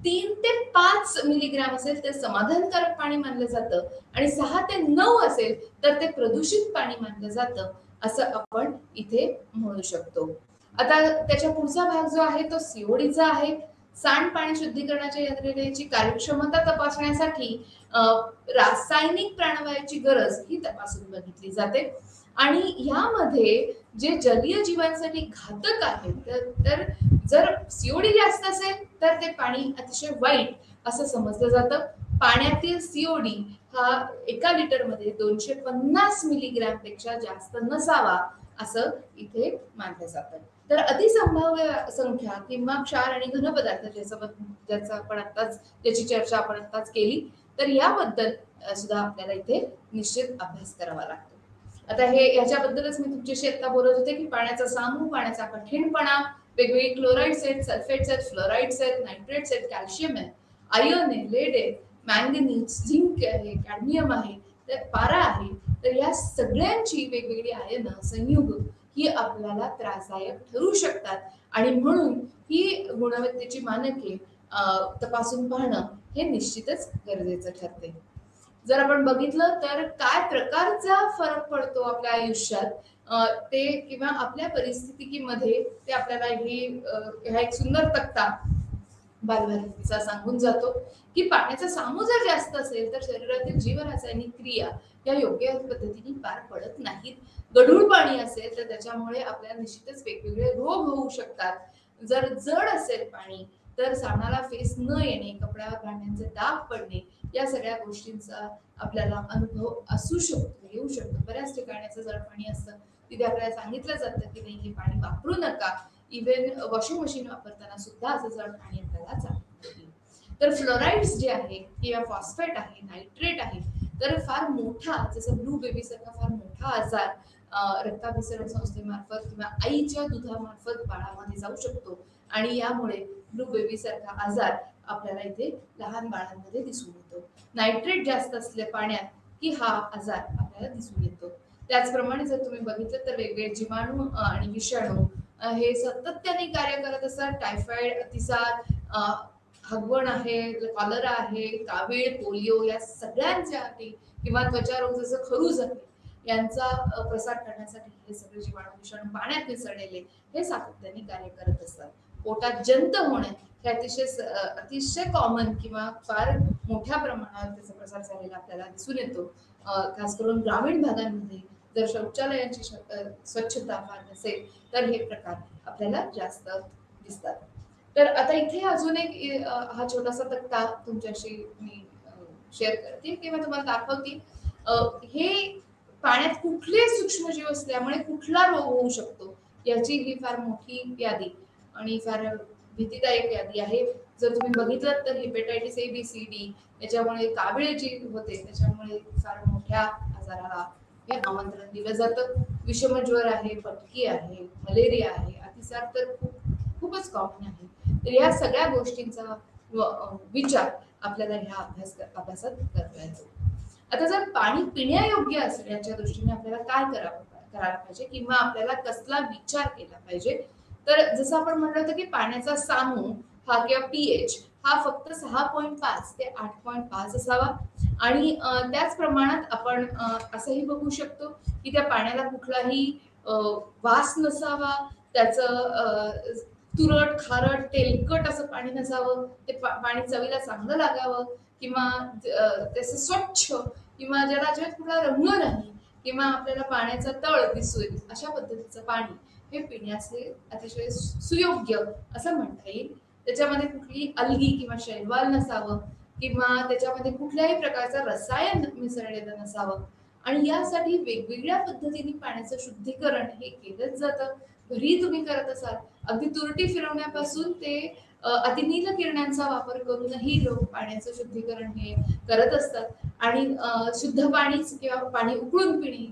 3 ते 5 मिलीग्राम असेल तर समाधानकारक पाणी मानलं जातं आणि 6 ते 9 असेल तर ते प्रदूषित पाणी मानलं जातं असं आपण इथे म्हणू शकतो. आता त्याच्या पुढचा भाग जो आहे तो सीओडीचा आहे. सांडपाणी शुद्धीकरणाच्या यंत्रणेची कार्यक्षमता तपासण्यासाठी रासायनिक प्राणवायूची गरज ही तपासून बघितली जाते आणि यामध्ये जे जलीय जीवांसाठी घातक आहे तर जर सीओडी जास्त असेल तर ते पाणी अतिशय वाईट असं समजलं जातं. पाण्यातील सीओडी हा 1 लिटर मध्ये 250 मिलीग्राम पेक्षा जास्त नसावा असं इथे मानलं जातं. तर अतिसंभाव्य संख्या किंवा क्षार आणि घनपदार्थ ज्याची चर्चा आपण आताच केली, तर याबद्दल सुद्धा आपल्याला इथे निश्चित अभ्यास करावा लागतो. आता हे याच्याबद्दलच मी तुमच्याशी आता बोलत होते की पाण्याचा सामू, पाण्याचा कठीणपणा, वेगवेगळे क्लोराइड्स आहेत, सल्फेट्स आहेत, फ्लोराइड्स आहेत, नायट्रेट्स आहेत, कॅल्शियम आहे, आयर्न आहे, लेड आहे, मॅंगनीज, झिंक आहे, कॅडमियम आहे, तर पारा आहे. तर या सगळ्यांची वेगवेगळी आयन संयुग ही आपल्याला त्रासदायक ठरू शकतात आणि म्हणून ही गुणवत्तेची मानके तपासून पाहणं हे निश्चितच गरजेचं ठरते. जर आपण बघितलं तर काय प्रकारचा फरक पडतो आपल्या आयुष्यात ते किंवा आपल्या परिस्थितीमध्ये ते आपल्याला हा एक सुंदर तक्ता बालभारतीचा सांगून जातो की पाण्याचा सामू जर जास्त असेल तर शरीरातील जीवरासायनिक क्रिया या योग्य पद्धतीने पार पडत नाहीत. गढूळ पाणी असेल तर त्याच्यामुळे आपल्याला निश्चितच वेगवेगळे रोग होऊ शकतात. जर जड असेल पाणी तर साबणाला फेस न येणे, कपड्यावर भांड्यांचे डाग पडणे या सगळ्या गोष्टींचा आपल्याला अनुभव असू शकतो, येऊ शकतो. बऱ्याच ठिकाणी असं जड पाणी असतं तिथे आपल्याला सांगितलं जातं की नाही हे पाणी वापरू नका. इव्हन वॉशिंग मशीन वापरताना सुद्धा असं जड पाणी आपल्याला चालतं. तर फ्लोराइड्स जे आहे किंवा फॉस्फेट आहे, नायट्रेट आहे, तर फार मोठा जसं ब्लू बेबी सारखा फार मोठा आजार रक्ताभिसरण संस्थेमार्फत किंवा आईच्या दुधामार्फत बाळामध्ये जाऊ शकतो आणि यामुळे ब्लू बेबी सारखा आजार आपल्याला इथे लहान बाळांमध्ये दिसून येतो. नायट्रेट जास्त असले पाण्यात की हा आजार आपल्याला दिसून येतो. त्याचप्रमाणे जर तुम्ही बघितलं तर वेगवेगळे जीवाणू आणि विषाणू हे सातत्याने कार्य करत असतात. टायफॉइड, अतिसार, हगवण आहे, कॉलरा आहे, कावीळ, पोलिओ या सगळ्यांसाठी किंवा त्वचा रोग जसं खरूज आहे यांचा प्रसार करण्यासाठी हे सगळे जीवाणू विषाणू पाण्यात मिसळलेले हे सातत्याने कार्य करत असतात. पोटात जंत होणे हे अतिशय कॉमन किंवा फार मोठ्या प्रमाणावर त्याचा प्रसार झालेला आपल्याला दिसून येतो. खास करून ग्रामीण भागांमध्ये जर शौचालयांची स्वच्छता फार नसेल तर हे प्रकार आपल्याला जास्त दिसतात. तर आता इथे अजून एक हा छोटासा तक्ता तुमच्याशी मी शेअर करते किंवा तुम्हाला दाखवते. हे पाण्यात कुठले सूक्ष्मजीव असल्यामुळे कुठला रोग होऊ शकतो याची ही फार मोठी यादी आणि फार भीतीदायक यादी आहे. जर तुम्ही बघितलं तर hepatitis A B C D याच्यामुळे कावीळ जी होते त्याच्यामुळे फार मोठ्या आजाराला हे आमंत्रण दिलं जातं. विषमज्वर आहे, पटकी आहे, मलेरिया आहे, अतिसार तर खूपच कॉमन आहे. तर या सगळ्या गोष्टींचा विचार आपल्याला ह्या अभ्यासात करता येतो. आता जर पाणी पिण्यायोग्य असण्याच्या दृष्टीने आपल्याला काय करायला पाहिजे किंवा आपल्याला कसला विचार केला पाहिजे, तर जसं आपण म्हटलं होतं की पाण्याचा सामू हा किंवा पीएच हा फक्त 6.5 ते 8.5 असावा आणि त्याच प्रमाणात आपण असंही बघू शकतो की त्या पाण्याला कुठलाही वास नसावा, त्याचं तुरट खारट तेलकट असं पाणी नसावं, ते पाणी चवीला चांगलं लागावं किंवा त्याचं स्वच्छ किंवा ज्याला अजिबात कुठला रंग नाही किंवा आपल्याला पाण्याचा तळ दिसेल अशा पद्धतीचं पाणी हे पिण्याचे अतिशय सुयोग्य असं म्हणता येईल. त्याच्यामध्ये कुठली अलगी किंवा शैवाल नसावं किंवा त्याच्यामध्ये कुठल्याही प्रकारचं रसायन मिसळलेलं नसावं आणि यासाठी वेगवेगळ्या पद्धतीने पाण्याचं शुद्धीकरण हे केलंच जातं. घरी तुम्ही करत असाल अगदी तुरटी फिरवण्यापासून ते अतिनील किरणांचा वापर करूनही लोक पाण्याचं शुद्धीकरण हे करत असतात आणि शुद्ध पाणीच किंवा पाणी उकळून पिणे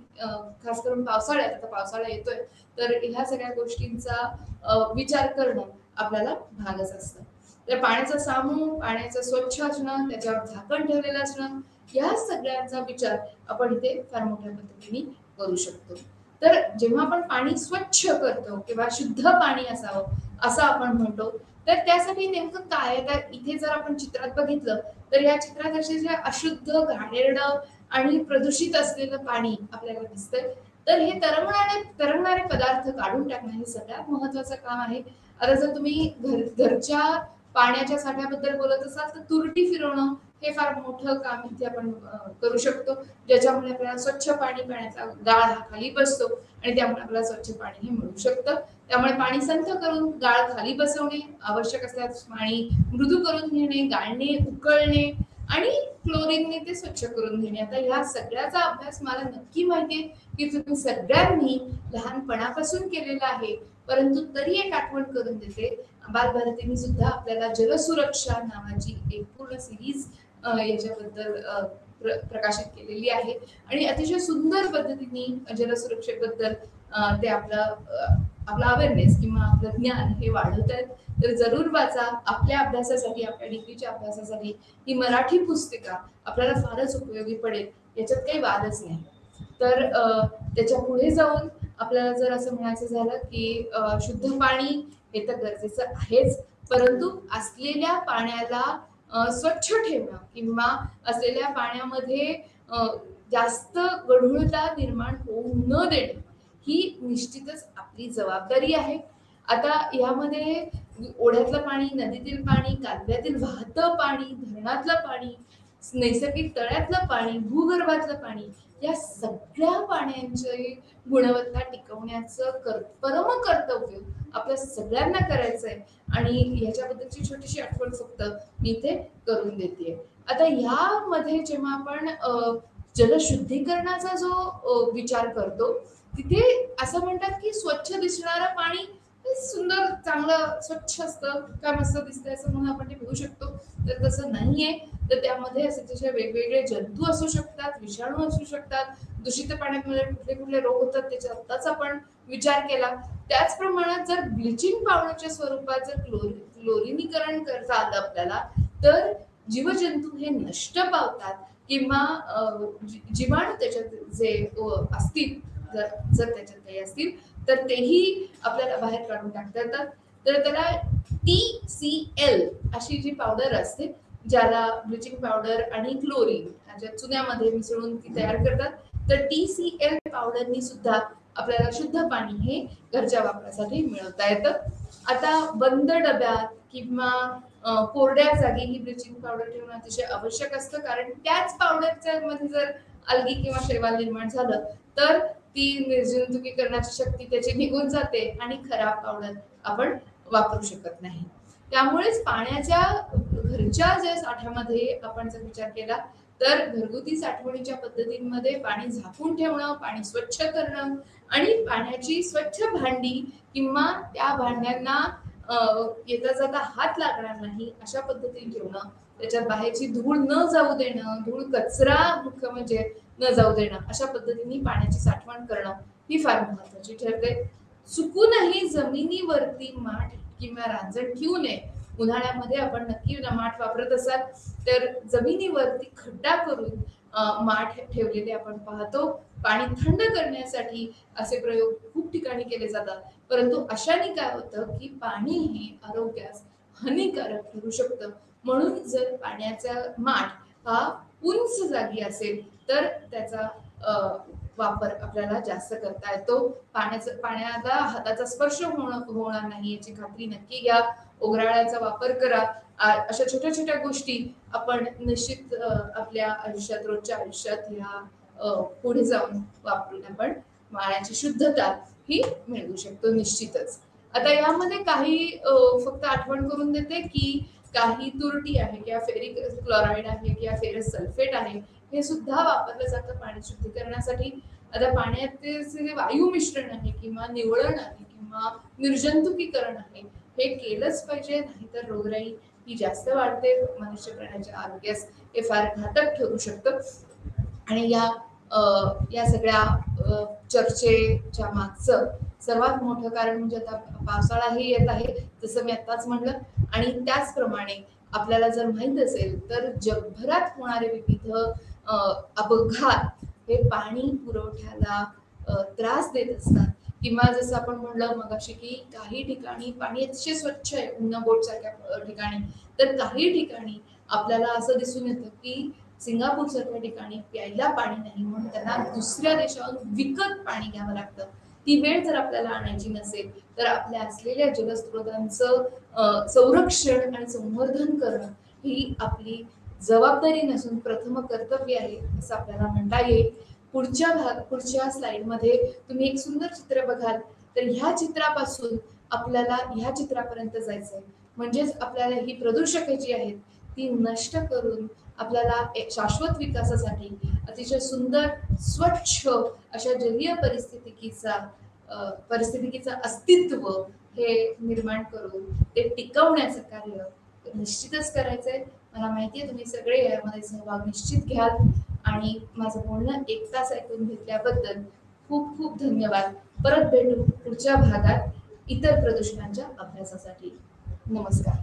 खास करून पावसाळ्यात, आता पावसाळा येतोय तर ह्या सगळ्या गोष्टींचा विचार करणं आपल्याला भागच असतं. तर पाण्याचा सामू, पाण्याचं स्वच्छ असणं, त्याच्यावर झाकण ठेवलेलं असणं या सगळ्यांचा विचार आपण इथे फार मोठ्या पद्धतीने करू शकतो. तर जेव्हा आपण पाणी स्वच्छ करतो किंवा शुद्ध पाणी असावं असं आपण म्हणतो तर त्यासाठी नेमकं काय, तर इथे जर आपण चित्रात बघितलं तर या चित्रात असे जे अशुद्ध, घाणेरडं आणि प्रदूषित असलेलं पाणी आपल्याला दिसतंय. तर हे तरंगणारे पदार्थ काढून टाकणं हे सगळ्यात महत्वाचं काम आहे. आता जर तुम्ही घरच्या पाण्याच्या साठ्याबद्दल बोलत असाल तर तुरटी फिरवणं हे फार मोठं काम इथे आपण करू शकतो, ज्याच्यामुळे आपल्याला स्वच्छ पाणी पिण्याचा गाळ हा खाली बसतो आणि त्यामुळे आपल्याला स्वच्छ पाणी हे मिळू शकतं. त्यामुळे पाणी संथ करून गाळ खाली बसवणे, आवश्यक असल्यास पाणी मृदू करून घेणे, गाळणे, उकळणे आणि क्लोरीनने ते स्वच्छ करून घेणे. आता ह्या सगळ्याचा अभ्यास मला नक्की माहितीये की तुम्ही सगळ्यांनी लहानपणापासून केलेला आहे, परंतु तरी एक आठवण करून देते. बालभारतीने सुद्धा आपल्याला जलसुरक्षा नावाची एक पूर्ण सिरीज याच्याबद्दल प्रकाशित केलेली आहे आणि अतिशय सुंदर पद्धतीने जलसुरक्षेबद्दल ते आपला अवेअरनेस किंवा आपलं ज्ञान हे वाढवत आहेत. तर जरूर वाचा. आपल्या अभ्यासासाठी, आपल्या डिग्रीच्या अभ्यासासाठी ही मराठी पुस्तिका आपल्याला फारच उपयोगी पडेल, याच्यात काही वादच नाही. तर त्याच्या पुढे जाऊन आपल्याला जर असं म्हणायचं झालं की शुद्ध पाणी हे तर गरजेचं आहेच, परंतु असलेल्या पाण्याला स्वच्छ ठेवणं किंवा असलेल्या पाण्यामध्ये जास्त गढूळता निर्माण होऊ न देणं ही निश्चितच आपली जबाबदारी आहे. आता यामध्ये ओढ्यातलं पाणी, नदीतील पाणी, कालव्यातील वाहतं पाणी, धरणातलं पाणी, नैसर्गिक तळ्यातलं पाणी, भूगर्भातलं पाणी या सगळ्या पाण्याची गुणवत्ता टिकवण्याचं परम कर्तव्य आपल्या सगळ्यांना करायचंय आणि ह्याच्याबद्दलची छोटीशी आठवण फक्त मी इथे करून देते. आता ह्यामध्ये जेव्हा आपण जलशुद्धीकरणाचा जो विचार करतो तिथे असं म्हणतात की स्वच्छ दिसणारं पाणी सुंदर चांगलं स्वच्छ असतं, काय मस्त दिसतंय असं म्हणून आपण ते पिऊ शकतो, तर तसं नाहीये. तर त्यामध्ये असे तसे वेगवेगळे जंतू असू शकतात, विषाणू असू शकतात, दूषित पाण्यामुळे कुठले कुठले रोग होतात त्याचा आत्ताच आपण विचार केला. त्याच प्रमाणात जर ब्लिचिंग पावडरच्या स्वरूपात जर क्लोरिनीकरण करता आलं आपल्याला तर जीवजंतू हे नष्ट पावतात किंवा जीवाणू त्याच्यात जे असतील जर त्याच्यात काही असतील तर तेही आपल्याला बाहेर काढून टाकता येतात. तर त्याला TCL अशी जी पावडर असते ज्याला ब्लिचिंग पावडर आणि क्लोरीन ह्याच्या चुन्यामध्ये मिसळून ती तयार करतात, तर TCL पावडरनी सुद्धा आपल्याला शुद्ध पाणी हे घरच्या वापरासाठी मिळवता येतं. आता बंद डब्यात किंवा कोरड्या जागी ही ब्लिचिंग पावडर ठेवणं अतिशय आवश्यक असतं, कारण त्याच पावडरच्या मध्ये जर अलगी किंवा शैवाल निर्माण झालं तर ती निर्जंतुकीकरणाची शक्ती त्याची निघून जाते आणि खराब पावडर आपण वापरू शकत नाही. त्यामुळेच पाण्याच्या घरच्या ज्या साठ्यामध्ये आपण जर विचार केला तर घरगुती साठवणीच्या पद्धतींमध्ये पाणी झाकून ठेवणं, पाणी स्वच्छ करणं आणि पाण्याची स्वच्छ भांडी किंवा त्या भांड्यांना येता जाता हात लागणार नाही अशा पद्धतीने ठेवणं, त्याच्यात बाहेरची धूळ न जाऊ देणं, धूळ कचरा मुख्य म्हणजे न जाऊ देणं, अशा पद्धतीने पाण्याची साठवण करणं ही फार महत्वाची ठरते. चुकूनही जमिनीवरती माठ किंवा रांजण ठेवू नये. उन्हाळ्यामध्ये आपण नक्की माठ वापरत असाल तर जमिनीवरती खड्डा करून माठ ठेवलेले आपण पाहतो. पाणी थंड करण्यासाठी असे प्रयोग खूप ठिकाणी केले जातात, परंतु अशाने काय होतं की पाणी हे आरोग्यास हानिकारक ठरू शकतं. म्हणून जर पाण्याचा माठ हा उंच जागी असेल तर त्याचा वापर आपल्याला जास्त करता येतो. पाण्याला हाताचा स्पर्श होणार नाही याची खात्री नक्की घ्या. ओघराळ्याचा वापर करा. अशा छोट्या छोट्या गोष्टी आपण निश्चित आपल्या आयुष्यात, रोजच्या आयुष्यात ह्या पुढे जाऊन वापरून आपण पाण्याची शुद्धता ही मिळवू शकतो निश्चितच. आता यामध्ये काही फक्त आठवण करून देते की काही तुरटी आहे किंवा फेरिक क्लोराईड आहे किंवा फेरस सल्फेट आहे हे सुद्धा वापरलं जातं पाणी शुद्धीकरणासाठी. आता पाण्याचे जे वायू मिश्रण आहे किंवा निवळण आहे किंवा निर्जंतुकीकरण आहे हे केलंच पाहिजे, नाहीतर रोगराई ही जास्त वाढते, मनुष्य प्राण्याच्या आरोग्यास हे फार घातक ठरू शकतं. आणि या सगळ्या चर्चेच्या मागचं सर्वात मोठं कारण म्हणजे आता पावसाळाही येत आहे जसं मी आताच म्हणलं, आणि त्याचप्रमाणे आपल्याला जर माहित असेल तर जगभरात होणारे विविध अपघात हे पाणी पुरवठ्याला त्रास देत असतात. किंवा जसं आपण म्हणलं मगाशी की काही ठिकाणी पाणी अतिशय स्वच्छ आहे उन्नबोट सारख्या ठिकाणी, तर काही ठिकाणी आपल्याला असं दिसून येतं की सिंगापूर सारख्या ठिकाणी प्यायला पाणी नाही म्हणून त्यांना दुसऱ्या देशावरून विकत पाणी घ्यावं लागतं. ती वेळ जर आपल्याला आणायची नसेल तर आपल्या असलेल्या जलस्रोतांचं संरक्षण आणि संवर्धन करणं ही आपली जबाबदारी नसून प्रथम कर्तव्य आहे असं आपल्याला म्हणता येईल. पुढच्या स्लाइडमध्ये तुम्ही एक सुंदर चित्र बघाल तर ह्या चित्रापासून आपल्याला ह्या चित्रापर्यंत जायचंय, म्हणजेच आपल्याला ही प्रदूषके जी आहेत ती नष्ट करून आपल्याला एक शाश्वत विकासासाठी अतिशय सुंदर स्वच्छ अशा जलीय परिस्थितीचं अस्तित्व हे निर्माण करून ते टिकवण्याचं कार्य निश्चितच करायचंय. मला माहितीये तुम्ही सगळे यामध्ये सहभाग निश्चित घ्याल आणि माझं बोलणं 1 तास ऐकून घेतल्याबद्दल खूप खूप धन्यवाद. परत भेटू पुढच्या भागात इतर प्रदूषणांच्या अभ्यासासाठी. नमस्कार.